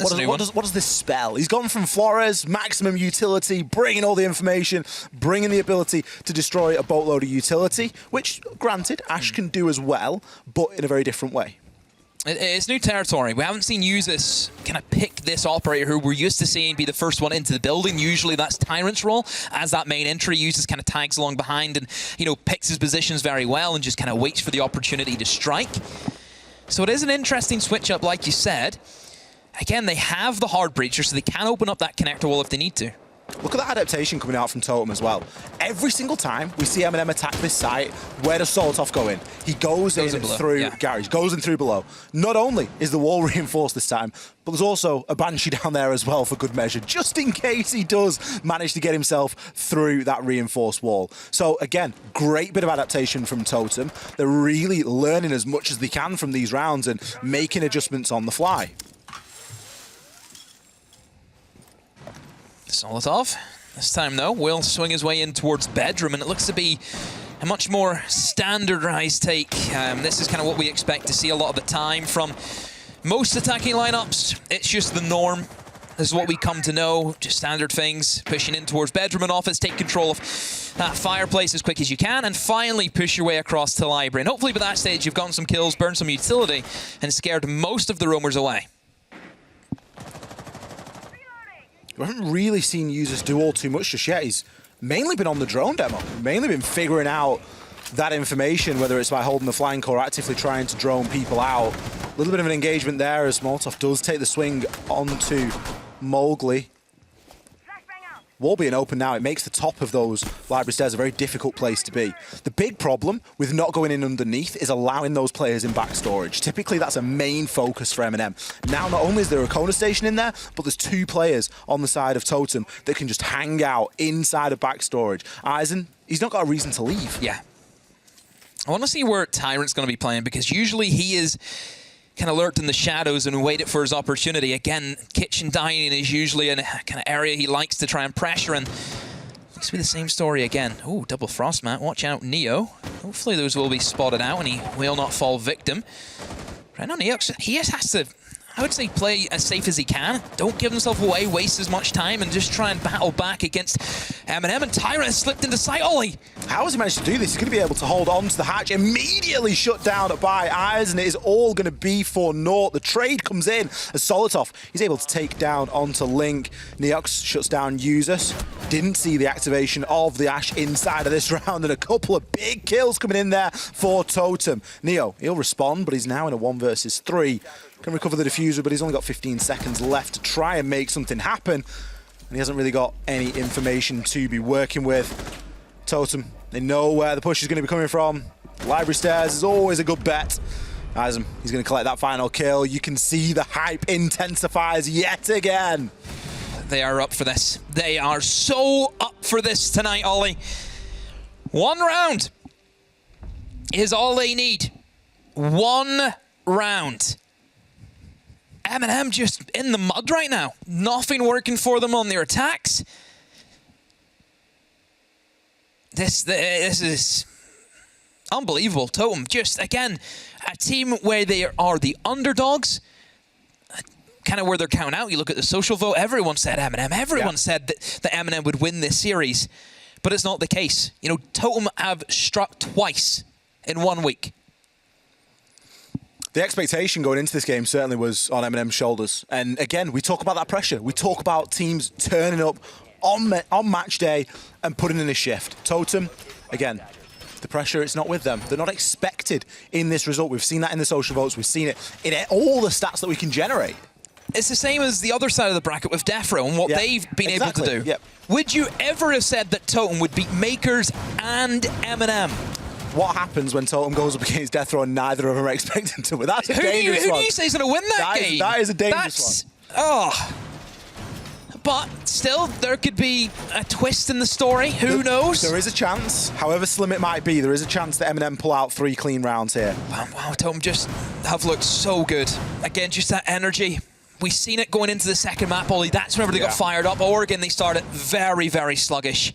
What does this spell? He's gone from Flores, maximum utility, bringing all the information, bringing the ability to destroy a boatload of utility, which, granted, Ash can do as well, but in a very different way. It's new territory. We haven't seen Usus kind of pick this operator who we're used to seeing be the first one into the building. Usually that's Tyrant's role as that main entry. Usus kind of tags along behind and, you know, picks his positions very well and just kind of waits for the opportunity to strike. So it is an interesting switch up, like you said. Again, they have the hard breacher, so they can open up that connector wall if they need to. Look at that adaptation coming out from Totem as well. Every single time we see MNM attack this site, where does Solotov go in? He goes in through Garage, goes in through below. Not only is the wall reinforced this time, but there's also a Banshee down there as well for good measure, just in case he does manage to get himself through that reinforced wall. So again, great bit of adaptation from Totem. They're really learning as much as they can from these rounds and making adjustments on the fly. Solotov, this time though, will swing his way in towards bedroom, and it looks to be a much more standardized take. This is kind of what we expect to see a lot of the time from most attacking lineups. It's just the norm. This is what we come to know, just standard things. Pushing in towards bedroom and office, take control of that fireplace as quick as you can, and finally push your way across to library. And hopefully by that stage you've gotten some kills, burned some utility, and scared most of the roamers away. We haven't really seen users do all too much just yet. He's mainly been on the drone demo, mainly been figuring out that information, whether it's by holding the flank or actively trying to drone people out. A little bit of an engagement there as Molotov does take the swing onto Mowgli. Wall being open now, it makes the top of those library stairs a very difficult place to be. The big problem with not going in underneath is allowing those players in back storage. Typically, that's a main focus for MNM. Now, not only is there a Kona station in there, but there's two players on the side of Totem that can just hang out inside of back storage. Eisen, he's not got a reason to leave. Yeah. I want to see where Tyrant's going to be playing, because usually he is kind of lurked in the shadows and waited for his opportunity. Again, kitchen dining is usually a kind of area he likes to try and pressure, and looks to be the same story again. Oh, double frost mat. Watch out, Neo. Hopefully those will be spotted out and he will not fall victim. Right now, Neo, he just has to, I would say, play as safe as he can. Don't give himself away, waste as much time, and just try and battle back against MNM. And Tyrant has slipped into sight. Ollie! How has he managed to do this? He's going to be able to hold on to the hatch, immediately shut down by Eisen. It is all going to be for naught. The trade comes in as Solotov, he's able to take down onto Link. Neox shuts down Usus. Didn't see the activation of the Ash inside of this round, and a couple of big kills coming in there for Totem. Neo, he'll respond, but he's now in a 1 versus 3. Can recover the diffuser, but he's only got 15 seconds left to try and make something happen. And he hasn't really got any information to be working with. Totem, they know where the push is going to be coming from. Library stairs is always a good bet. Eisen, he's going to collect that final kill. You can see the hype intensifies yet again. They are up for this. They are so up for this tonight, Ollie. 1 round is all they need. 1 round. MNM just in the mud right now. Nothing working for them on their attacks. This is unbelievable. Totem, just again, a team where they are the underdogs, kind of where they're counting out. You look at the social vote, everyone said MNM. Everyone said that MNM would win this series. but it's not the case. You know, Totem have struck twice in 1 week. The expectation going into this game certainly was on MNM's shoulders. And again, we talk about that pressure. We talk about teams turning up on match day and putting in a shift. Totem, again, the pressure, it's not with them. They're not expected in this result. We've seen that in the social votes. We've seen it in all the stats that we can generate. It's the same as the other side of the bracket with Defro and what they've been able to do. Yep. Would you ever have said that Totem would beat Makers and MNM? What happens when Totem goes up against Death Row and neither of them are expecting to win? That's a dangerous one. Who do you say is going to win that game? That is a dangerous one. Oh. But still, there could be a twist in the story. Who knows? There is a chance, however slim it might be, there is a chance that MNM pull out 3 clean rounds here. Wow, Totem just have looked so good. Again, just that energy. We've seen it going into the second map, Ollie. That's whenever they got fired up. Oregon, they started very, very sluggish.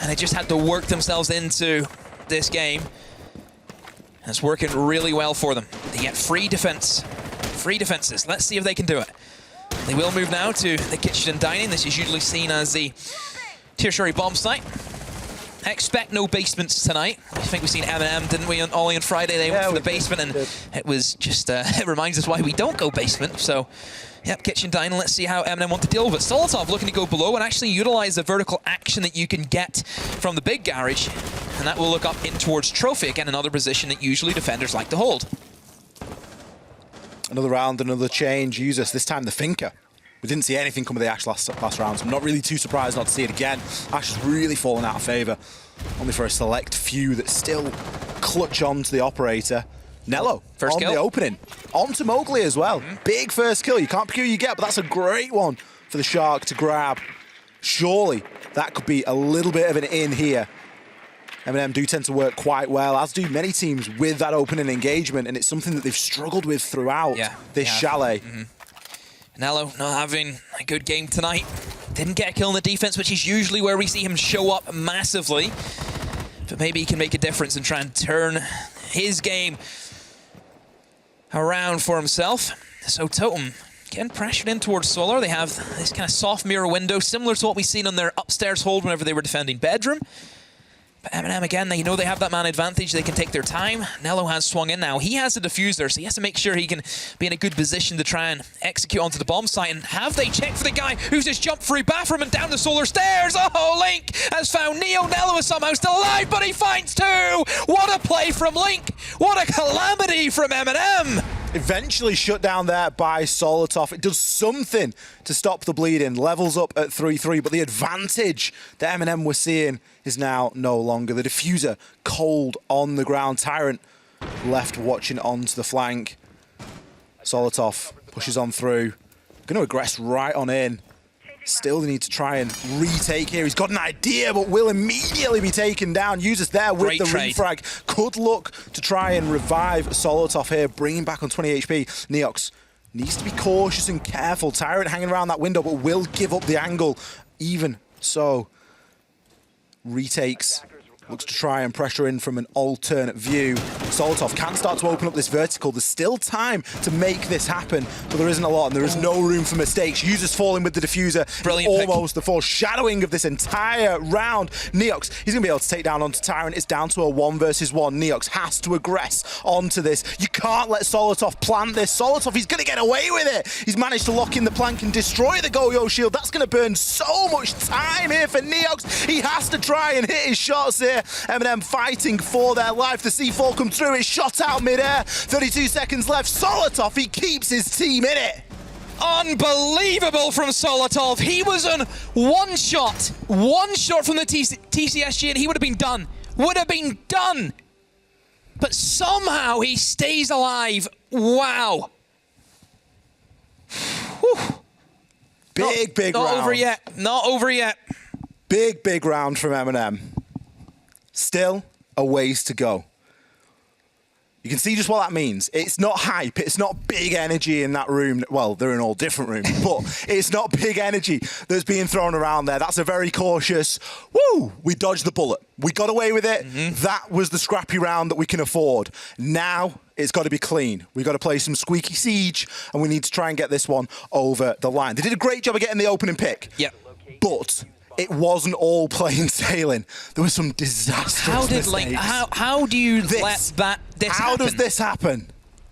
And they just had to work themselves into this game. And it's working really well for them. They get free defenses. Let's see if they can do it. They will move now to the kitchen and dining. This is usually seen as the tertiary bomb site. Expect no basements tonight. I think we've seen MNM, didn't we, on Ollie on Friday? They went for the basement, and it was just, it reminds us why we don't go basement. So, yep, kitchen dining. Let's see how MNM want to deal with it. Solotov looking to go below and actually utilize the vertical action that you can get from the big garage. And that will look up in towards Trophy. Again, another position that usually defenders like to hold. Another round, another change. Users, this time the Finker. We didn't see anything come of the Ash last round, so I'm not really too surprised not to see it again. Ash has really fallen out of favour. Only for a select few that still clutch on to the operator. Nello, first kill. The opening. On to Mowgli as well. Big first kill. You can't pick who you get, but that's a great one for the Shark to grab. Surely that could be a little bit of an in here. MNM do tend to work quite well, as do many teams, with that opening engagement, and it's something that they've struggled with throughout this chalet. Nello not having a good game tonight. Didn't get a kill in the defense, which is usually where we see him show up massively. But maybe he can make a difference and try and turn his game around for himself. So Totem getting pressured in towards Solar. They have this kind of soft mirror window, similar to what we've seen on their upstairs hold whenever they were defending Bedroom. But MNM, again, they know they have that man advantage. They can take their time. Nello has swung in now. He has a diffuser, so he has to make sure he can be in a good position to try and execute onto the bomb site. And have they checked for the guy who's just jumped through bathroom and down the Solar stairs? Oh, Link has found Neo. Nello is somehow still alive, but he finds 2. What a play from Link. What a calamity from MNM. Eventually shut down there by Solotov. It does something to stop the bleeding. Levels up at 3-3, but the advantage that MNM we're seeing is now no longer. The diffuser cold on the ground. Tyrant left watching onto the flank. Solotov pushes on through. Going to aggress right on in. Still they need to try and retake here. He's got an idea, but will immediately be taken down. Users there with the refrag. Could look to try and revive Solotov here, bringing back on 20 HP. Neox needs to be cautious and careful. Tyrant hanging around that window, but will give up the angle. Even so, retakes. Looks to try and pressure in from an alternate view. Solotov can start to open up this vertical. There's still time to make this happen, but there isn't a lot, and there is no room for mistakes. Users falling with the diffuser. Brilliant almost pick. The foreshadowing of this entire round. Neox, he's going to be able to take down onto Tyrant. It's down to a 1 versus 1. Neox has to aggress onto this. You can't let Solotov plant this. Solotov, he's going to get away with it. He's managed to lock in the plank and destroy the Goyo shield. That's going to burn so much time here for Neox. He has to try and hit his shots here. MNM fighting for their life. The C4 come through. It's shot out midair. 32 seconds left. Solotov, he keeps his team in it. Unbelievable from Solotov. He was on one shot from the TCSG, and he would have been done. But somehow he stays alive. Wow. Whew. Big round. Not over yet. Big round from MNM. Still a ways to go. You can see just what that means. It's not hype. It's not big energy in that room. Well, they're in all different rooms, but it's not big energy that's being thrown around there. That's a very cautious, woo, we dodged the bullet. We got away with it. That was the scrappy round that we can afford. Now it's got to be clean. We've got to play some squeaky siege, and we need to try and get this one over the line. They did a great job of getting the opening pick. Yep. But it wasn't all plain sailing. There was some disastrous mistakes. How do you let this How happen? does this happen?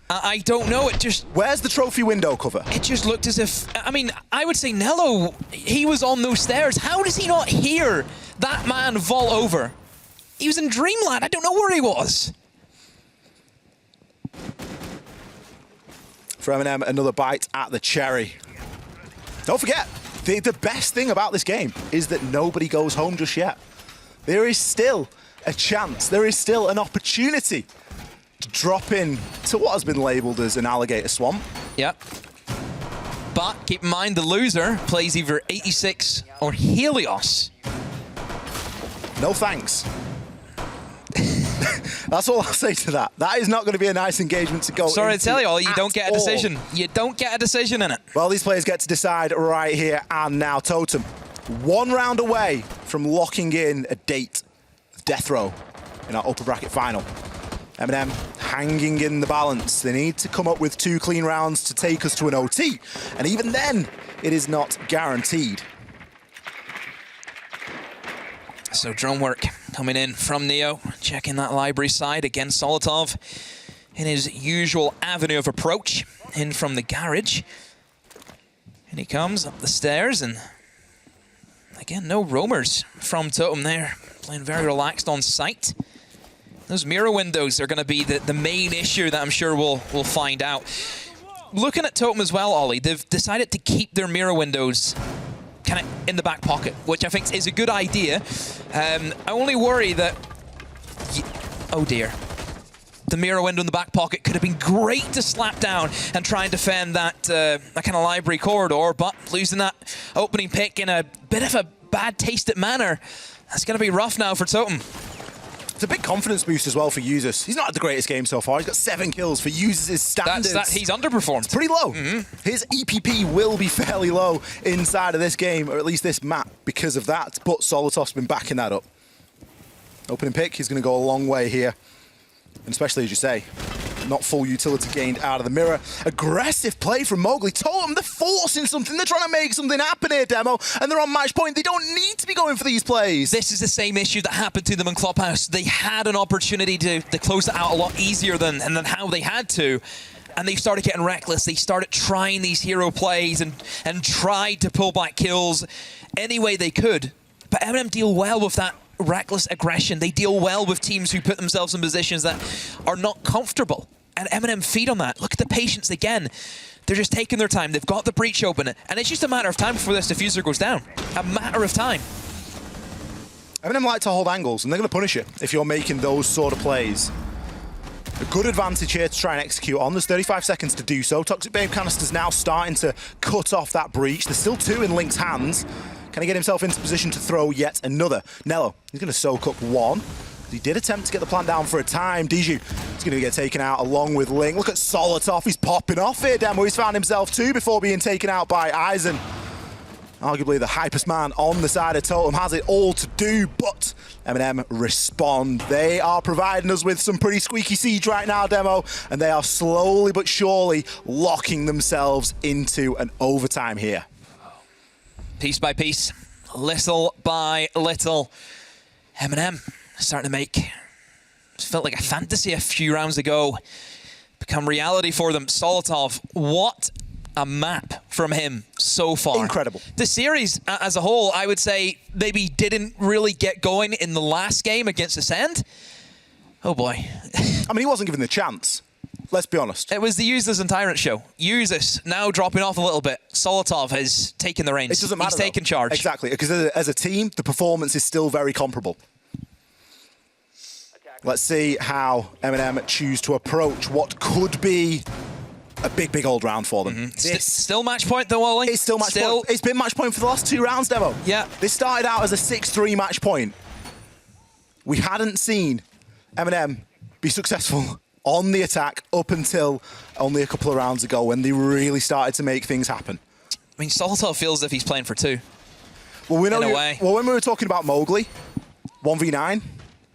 I don't know. It just... Where's the trophy window cover? It just looked as if... I mean, I would say Nello, he was on those stairs. How does he not hear that man vault over? He was in Dreamland. I don't know where he was. For MNM, another bite at the cherry. Don't forget, the best thing about this game is that nobody goes home just yet. There is still a chance. There is still an opportunity to drop in to what has been labelled as an alligator swamp. Yep. But keep in mind, the loser plays either 86 or Helios. No thanks. That's all I'll say to that. That is not going to be a nice engagement to go into. Sorry to tell you all, you don't get a decision. You don't get a decision in it. Well, these players get to decide right here and now. Totem, 1 round away from locking in a date of death row in our upper bracket final. MNM hanging in the balance. They need to come up with 2 clean rounds to take us to an OT. And even then, it is not guaranteed. So drone work coming in from Neo, checking that library side. Again, Solotov in his usual avenue of approach, in from the garage. And he comes up the stairs, and again, no roamers from Totem there. Playing very relaxed on site. Those mirror windows are going to be the main issue that I'm sure we'll find out. Looking at Totem as well, Ollie, they've decided to keep their mirror windows kind of in the back pocket, which I think is a good idea. I only worry that... Oh dear. The mirror window in the back pocket could have been great to slap down and try and defend that kind of library corridor, but losing that opening pick in a bit of a bad-tasted manner, that's going to be rough now for Totem. It's a big confidence boost as well for Users. He's not had the greatest game so far. He's got 7 kills for Users' standards. He's underperformed. It's pretty low. His EPP will be fairly low inside of this game, or at least this map, because of that. But Solotov's been backing that up. Opening pick, he's going to go a long way here. And especially, as you say, not full utility gained out of the mirror. Aggressive play from Mowgli. Totem, they're forcing something. They're trying to make something happen here, Demo. And they're on match point. They don't need to be going for these plays. This is the same issue that happened to them in Clubhouse. They had an opportunity to close it out a lot easier than how they had to. And they started getting reckless. They started trying these hero plays and tried to pull back kills any way they could. But MNM deal well with that reckless aggression. They deal well with teams who put themselves in positions that are not comfortable. And MNM feed on that. Look at the patience again. They're just taking their time. They've got the breach open. And it's just a matter of time before this diffuser goes down. A matter of time. MNM like to hold angles, and they're going to punish it if you're making those sort of plays. A good advantage here to try and execute on. There's 35 seconds to do so. Toxic Babe Canister's now starting to cut off that breach. There's still 2 in Link's hands. Can he get himself into position to throw yet another? Nello, he's going to soak up 1. He did attempt to get the plan down for a time. Diju is going to get taken out along with Link. Look at Solotov, he's popping off here, Demo. He's found himself 2 before being taken out by Eisen. Arguably the hypest man on the side of Totem has it all to do, but MNM respond. They are providing us with some pretty squeaky siege right now, Demo, and they are slowly but surely locking themselves into an overtime here. Piece by piece, little by little, MNM starting to make, it felt like a fantasy a few rounds ago, become reality for them. Solotov, what a map from him so far. Incredible. The series as a whole, I would say, maybe didn't really get going in the last game against Ascend. Oh boy. I mean, he wasn't given the chance. Let's be honest. It was the Users and Tyrant show. Users now dropping off a little bit. Solotov has taken the reins. It doesn't matter. He's taken charge. Exactly, because as a team, the performance is still very comparable. Let's see how MNM choose to approach what could be a big, big old round for them. Still match point though, Ollie? It's still match point. It's been match point for the last 2 rounds, Demo. Yeah. This started out as a 6-3 match point. We hadn't seen MNM be successful on the attack up until only a couple of rounds ago when they really started to make things happen. I mean, Solotov feels as if he's playing for 2. Well, we know in a way. Well, when we were talking about Mowgli, 1v9,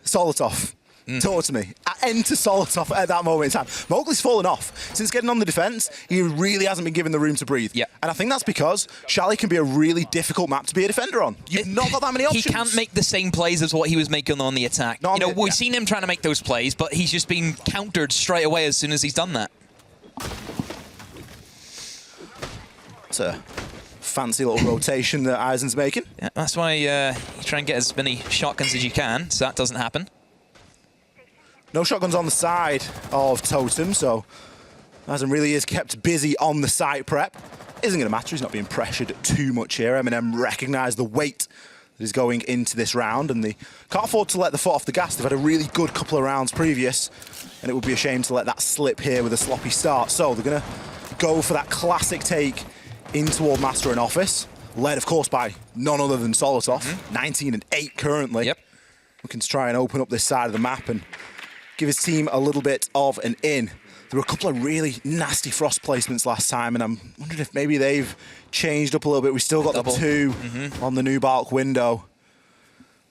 Solotov. Talk to me. Enter Solotov at that moment in time. Mowgli's fallen off. Since getting on the defense, he really hasn't been given the room to breathe. Yeah. And I think that's because Shally can be a really difficult map to be a defender on. You've not got that many options. He can't make the same plays as what he was making on the attack. We've seen him trying to make those plays, but he's just been countered straight away as soon as he's done that. It's a fancy little rotation that Eisen's making. Yeah, that's why you try and get as many shotguns as you can, so that doesn't happen. No shotguns on the side of Totem, so Eisen really is kept busy on the site prep. Isn't going to matter, he's not being pressured too much here. MNM recognise the weight that is going into this round, and they can't afford to let the foot off the gas. They've had a really good couple of rounds previous, and it would be a shame to let that slip here with a sloppy start. So they're going to go for that classic take in toward Master and Office, led, of course, by none other than Solotov, 19-8 currently. Yep. Looking to try and open up this side of the map and give his team a little bit of an in. There were a couple of really nasty frost placements last time, and I'm wondering if maybe they've changed up a little bit. We still got the two on the new Bark window,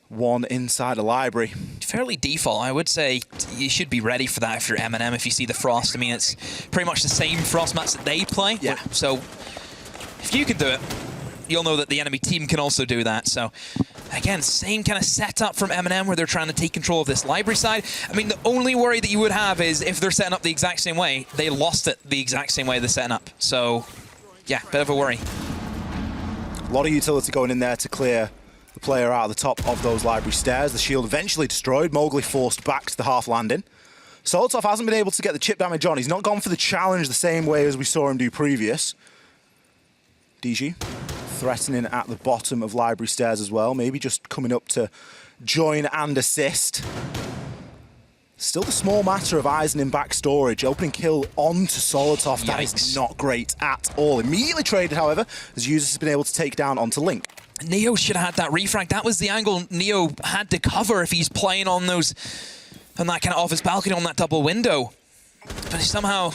one inside the library. Fairly default, I would say. You should be ready for that if you're MNM, if you see the frost. I mean, it's pretty much the same frost mats that they play. Yeah. So if you can do it, you'll know that the enemy team can also do that. So again, same kind of setup from MNM where they're trying to take control of this library side. I mean, the only worry that you would have is if they're setting up the exact same way, they lost it the exact same way they're setting up. So yeah, bit of a worry. A lot of utility going in there to clear the player out of the top of those library stairs. The shield eventually destroyed. Mowgli forced back to the half landing. Solotov hasn't been able to get the chip damage on. He's not gone for the challenge the same way as we saw him do previous. DG threatening at the bottom of library stairs as well. Maybe just coming up to join and assist. Still the small matter of Eisen in back storage. Opening kill onto Solotov. That is not great at all. Immediately traded, however, as Users has been able to take down onto Link. Neo should have had that refrag. That was the angle Neo had to cover if he's playing on those, on that kind of office balcony on that double window. But he somehow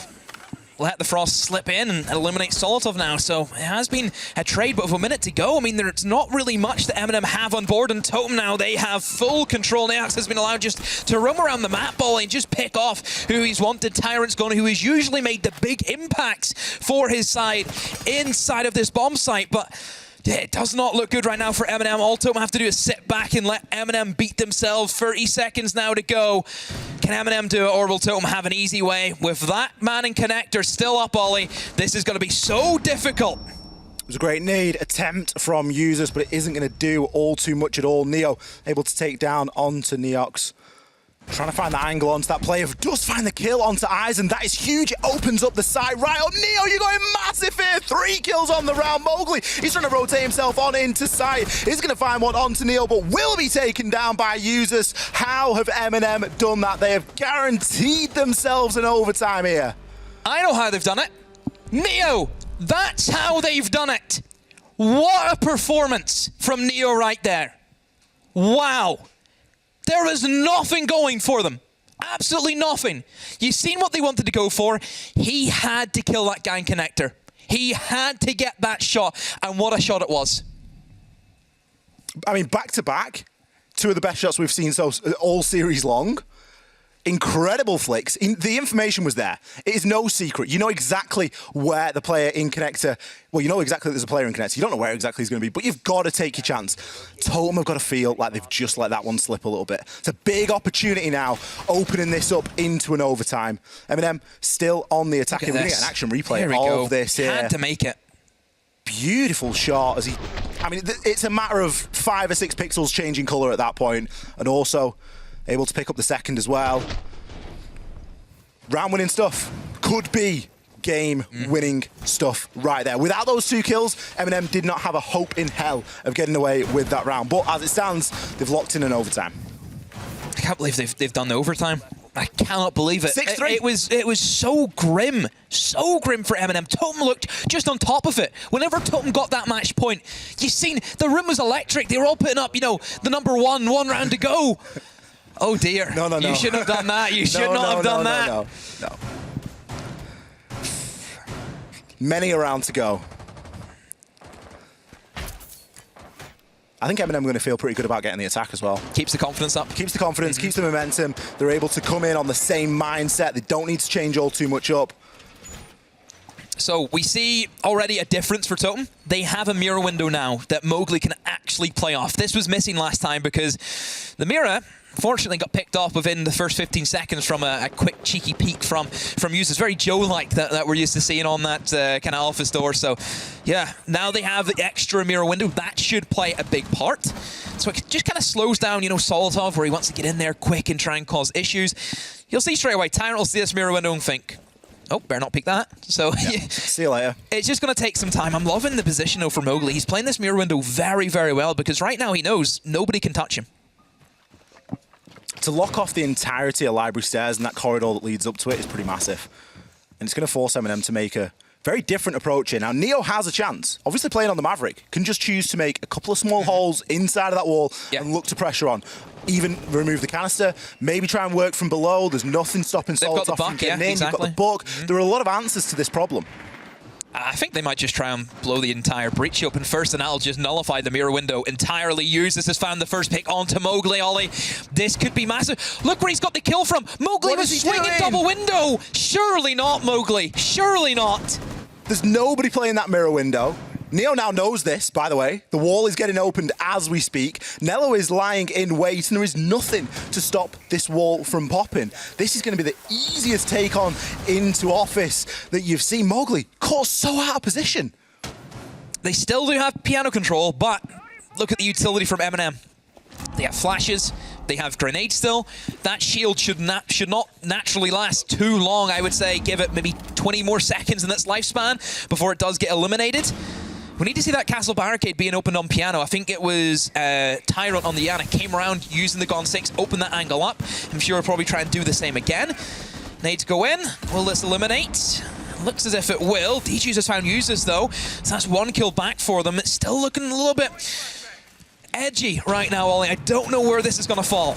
let the frost slip in and eliminate Solotov now. So it has been a trade, but with a minute to go, I mean, there's not really much that MNM have on board. And Totem now, they have full control. Naox has been allowed just to roam around the map ball and just pick off who he's wanted. Tyrant's gone, who has usually made the big impacts for his side inside of this bomb site. But it does not look good right now for MNM. All Totem have to do is sit back and let MNM beat themselves. 30 seconds now to go. Can MNM do it, or will Totem have an easy way? With that man in connector still up, Ollie, this is going to be so difficult. It was a great nade attempt from Users, but it isn't going to do all too much at all. Neo able to take down onto Neox. Trying to find the angle onto that player. Does find the kill onto Eisen. That is huge. It opens up the side right up. Neo, you're going massive here. 3 kills on the round. Mowgli, he's trying to rotate himself on into sight. He's going to find one onto Neo, but will be taken down by Users. How have MNM done that? They have guaranteed themselves an overtime here. I know how they've done it. Neo, that's how they've done it. What a performance from Neo right there. Wow. There was nothing going for them. Absolutely nothing. You've seen what they wanted to go for. He had to kill that guy in connector. He had to get that shot, and what a shot it was. I mean, back to back, 2 of the best shots we've seen so all series long. Incredible flicks. The information was there. It is no secret. You know exactly where the player in connector, well, you know exactly that there's a player in connector. You don't know where exactly he's going to be, but you've got to take your chance. Totem have got to feel like they've just let that one slip a little bit. It's a big opportunity now, opening this up into an overtime. MNM still on the attack. We're going to get an action replay of this here. Had to make it. Beautiful shot as he, I mean, it's a matter of 5 or 6 pixels changing color at that point, and also able to pick up the second as well. Round winning stuff. Could be game winning stuff right there. Without those 2 kills, MNM did not have a hope in hell of getting away with that round. But as it stands, they've locked in an overtime. I can't believe they've done the overtime. I cannot believe it. 6-3. It was so grim for MNM. Totem looked just on top of it. Whenever Totem got that match point, you seen the room was electric. They were all putting up, you know, the number one round to go. Oh dear. No. You shouldn't have done that. You should not have done that. No. Many a round to go. I think MNM are going to feel pretty good about getting the attack as well. Keeps the confidence up. Keeps the confidence, keeps the momentum. They're able to come in on the same mindset. They don't need to change all too much up. So we see already a difference for Totem. They have a mirror window now that Mowgli can actually play off. This was missing last time because the mirror fortunately got picked off within the first 15 seconds from a quick cheeky peek from users. Very Joe-like that we're used to seeing on that kind of alpha store. So yeah, now they have the extra mirror window. That should play a big part. So it just kind of slows down, Solotov, where he wants to get in there quick and try and cause issues. You'll see straight away, Tyrant will see this mirror window and think, oh, better not pick that. So yeah. See you later. It's just going to take some time. I'm loving the position, though, for Mowgli. He's playing this mirror window very, very well because right now he knows nobody can touch him. To lock off the entirety of Library Stairs and that corridor that leads up to it is pretty massive. And it's going to force MNM to make a very different approach here. Now, Neo has a chance. Obviously, playing on the Maverick, can just choose to make a couple of small holes inside of that wall and look to pressure on. Even remove the canister, maybe try and work from below. There's nothing stopping Solotov from getting in. You've got the book. There are a lot of answers to this problem. I think they might just try and blow the entire breach open first, and that'll just nullify the mirror window entirely. This has found the first pick onto Mowgli. Ollie, this could be massive. Look where he's got the kill from. Mowgli was swinging double window. Surely not, Mowgli. Surely not. There's nobody playing that mirror window. Neo now knows this, by the way. The wall is getting opened as we speak. Nello is lying in wait, and there is nothing to stop this wall from popping. This is going to be the easiest take on into office that you've seen. Mowgli caught so out of position. They still do have piano control, but look at the utility from MNM. They have flashes. They have grenades still. That shield should not naturally last too long, I would say. Give it maybe 20 more seconds in its lifespan before it does get eliminated. We need to see that castle barricade being opened on piano. I think it was Tyrant on the Yana came around using the Gon 6, opened that angle up. I'm sure we'll probably try and do the same again. Nades go in. Will this eliminate? Looks as if it will. DJs has found users though, so that's one kill back for them. It's still looking a little bit edgy right now, Ollie. I don't know where this is going to fall.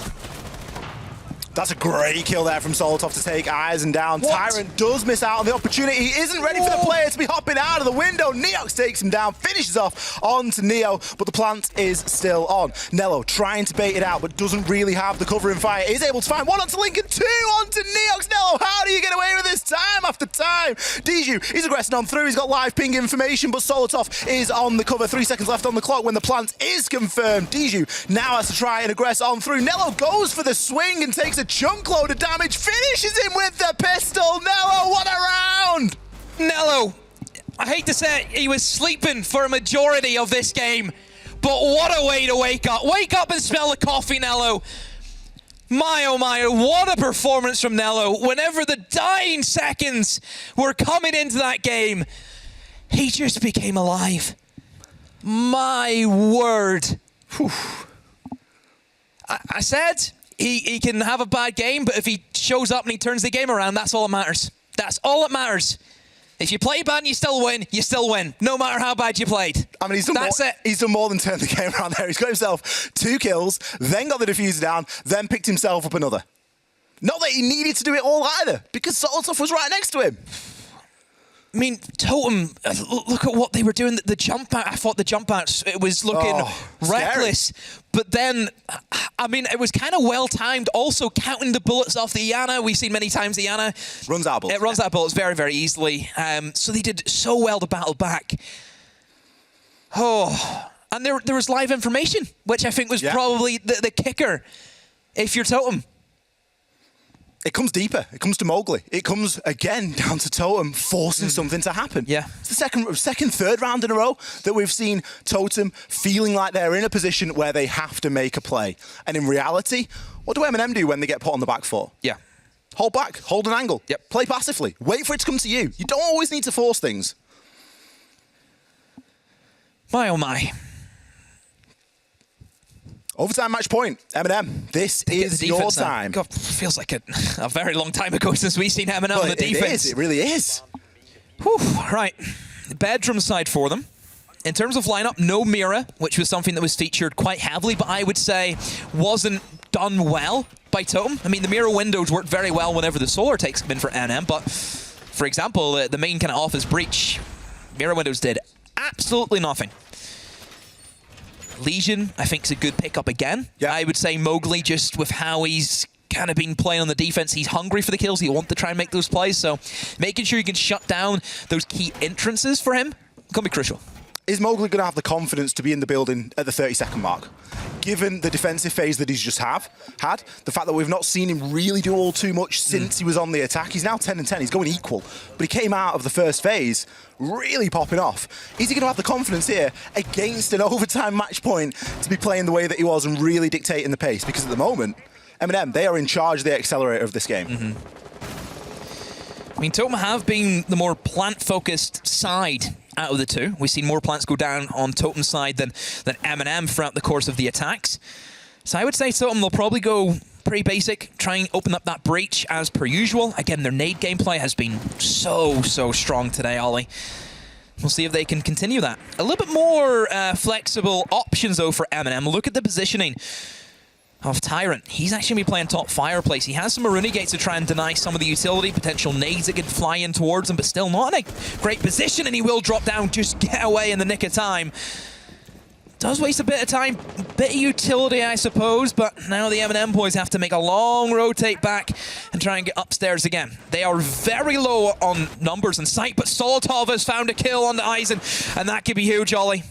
That's a great kill there from Solotov to take Eisen down. What? Tyrant does miss out on the opportunity. He isn't ready for the player to be hopping out of the window. Neox takes him down, finishes off onto Neo, but the plant is still on. Nello trying to bait it out, but doesn't really have the cover and fire. Is able to find one onto Lincoln, two onto Neox. Nello, how do you get away with this time after time? Diju, he's aggressing on through. He's got live ping information, but Solotov is on the cover. 3 seconds left on the clock when the plant is confirmed. Diju now has to try and aggress on through. Nello goes for the swing and takes a chunk load of damage, finishes him with the pistol. Nello, what a round! Nello, I hate to say it, he was sleeping for a majority of this game, but what a way to wake up. Wake up and smell the coffee, Nello. My oh my, what a performance from Nello. Whenever the dying seconds were coming into that game, he just became alive. My word. Whew. I said he can have a bad game, but if he shows up and he turns the game around, that's all that matters. That's all that matters. If you play bad and you still win, no matter how bad you played. I mean, he's done more than turn the game around there. He's got himself 2 kills, then got the diffuser down, then picked himself up another. Not that he needed to do it all either, because Solotov was right next to him. I mean, Totem, look at what they were doing. The jump out, I thought the jump out, it was looking reckless. Scary. But then, I mean, it was kind of well-timed. Also, counting the bullets off the Yana. We've seen many times the Yana runs out of bullets. It runs out of bullets very, very easily. So they did so well to battle back. Oh, and there was live information, which I think was probably the kicker if you're Totem. It comes deeper. It comes to Mowgli. It comes again down to Totem forcing something to happen. Yeah. It's the third round in a row that we've seen Totem feeling like they're in a position where they have to make a play. And in reality, what do MNM do when they get put on the back foot? Yeah. Hold back, hold an angle, Yep. Play passively, wait for it to come to you. You don't always need to force things. My oh my. Overtime match point, MNM. This is your time. God, feels like a very long time ago since we've seen MNM on the defense. It really is. Whew, right, bedroom side for them. In terms of lineup, no mirror, which was something that was featured quite heavily, but I would say wasn't done well by Totem. I mean, the mirror windows worked very well whenever the solar takes come in for MNM, but for example, the main kind of office breach, mirror windows did absolutely nothing. Legion, I think, is a good pickup again. Yeah. I would say Mowgli, just with how he's kind of been playing on the defense, he's hungry for the kills. He wants to try and make those plays. So making sure you can shut down those key entrances for him can be crucial. Is Mowgli going to have the confidence to be in the building at the 30-second mark? Given the defensive phase that he's just had, the fact that we've not seen him really do all too much since he was on the attack. He's now 10-10, he's going equal, but he came out of the first phase really popping off. Is he going to have the confidence here against an overtime match point to be playing the way that he was and really dictating the pace? Because at the moment, MNM, they are in charge of the accelerator of this game. I mean, Totem have been the more plant-focused side out of the two. We've seen more plants go down on Totem's side than MNM throughout the course of the attacks. So I would say Totem will probably go pretty basic, try and open up that breach as per usual. Again, their nade gameplay has been so strong today, Ollie. We'll see if they can continue that. A little bit more flexible options, though, for MNM. Look at the positioning of Tyrant. He's actually going to be playing top fireplace. He has some Maruni gates to try and deny some of the utility, potential nades that could fly in towards him, but still not in a great position, and he will drop down, just get away in the nick of time. Does waste a bit of time, bit of utility, I suppose, but now the MNM boys have to make a long rotate back and try and get upstairs again. They are very low on numbers and sight, but Solotov has found a kill on the Eisen, and that could be huge, Ollie.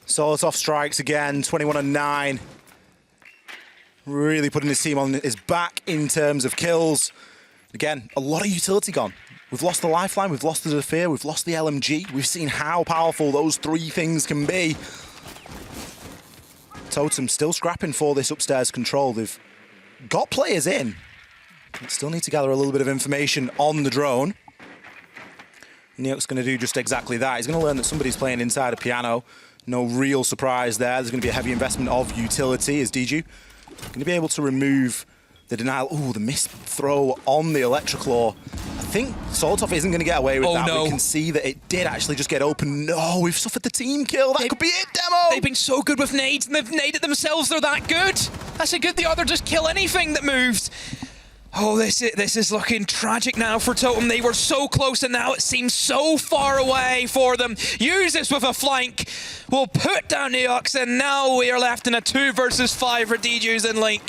Solotov strikes again, 21-9. Really putting his team on his back in terms of kills. Again, a lot of utility gone. We've lost the lifeline, we've lost the Zephyr, we've lost the LMG. We've seen how powerful those three things can be. Totem still scrapping for this upstairs control. They've got players in. They still need to gather a little bit of information on the drone. Neok's going to do just exactly that. He's going to learn that somebody's playing inside a piano. No real surprise there. There's going to be a heavy investment of utility as Diju going to be able to remove the denial. Ooh, the missed throw on the Electroclaw. I think Solotov isn't going to get away with that. No. We can see that it did actually just get open. No, we've suffered the team kill. That could be it, Demo! They've been so good with nades, and they've naded themselves. They're that good. That's a good the other just kill anything that moves. Oh, this is looking tragic now for Totem. They were so close, and now it seems so far away for them. Use this with a flank. We'll put down Neox, and now we are left in a 2 versus 5 for DJs and Link.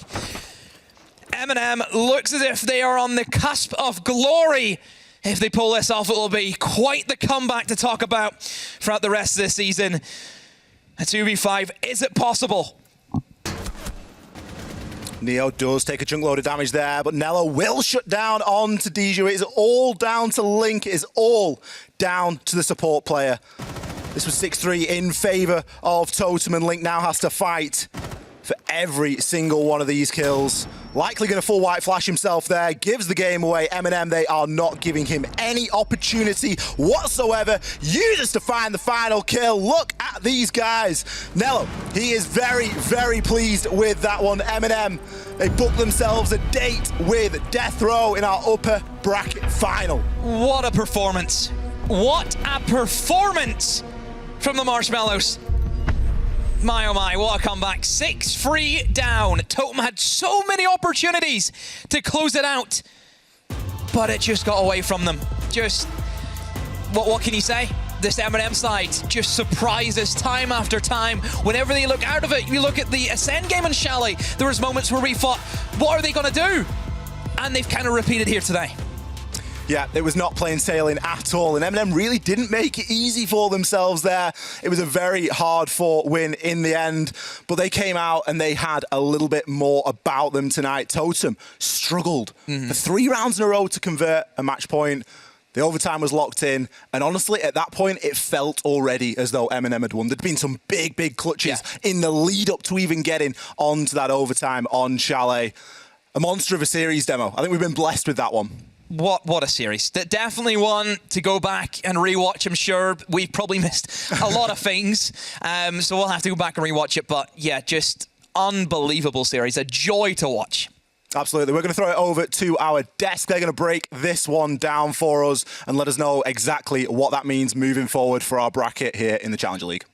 MNM looks as if they are on the cusp of glory. If they pull this off, it will be quite the comeback to talk about throughout the rest of this season. A 2v5, is it possible? Neo does take a chunk load of damage there, but Nello will shut down onto Diju. It is all down to Link. It is all down to the support player. This was 6-3 in favor of Totem, and Link now has to fight for every single one of these kills. Likely going to full white flash himself there, gives the game away. MNM, they are not giving him any opportunity whatsoever. Uses to find the final kill. Look at these guys. Nello, he is very pleased with that one. MNM, they booked themselves a date with Death Row in our upper bracket final. What a performance. What a performance from the Marshmallows. My oh my, what a comeback. 6-3 down. Totem had so many opportunities to close it out, but it just got away from them. Just, what can you say? This MNM side just surprises time after time. Whenever they look out of it, you look at the Ascend game in Chalet, there was moments where we thought, what are they going to do? And they've kind of repeated here today. Yeah, it was not plain sailing at all, and MNM really didn't make it easy for themselves there. It was a very hard-fought win in the end, but they came out and they had a little bit more about them tonight. Totem struggled for 3 rounds in a row to convert a match point. The overtime was locked in, and honestly, at that point, it felt already as though MNM had won. There'd been some big clutches in the lead-up to even getting onto that overtime on Chalet. A monster of a series, Demo. I think we've been blessed with that one. What a series. Definitely one to go back and rewatch, I'm sure. We've probably missed a lot of things, so we'll have to go back and rewatch it. But yeah, just unbelievable series. A joy to watch. Absolutely. We're going to throw it over to our desk. They're going to break this one down for us and let us know exactly what that means moving forward for our bracket here in the Challenger League.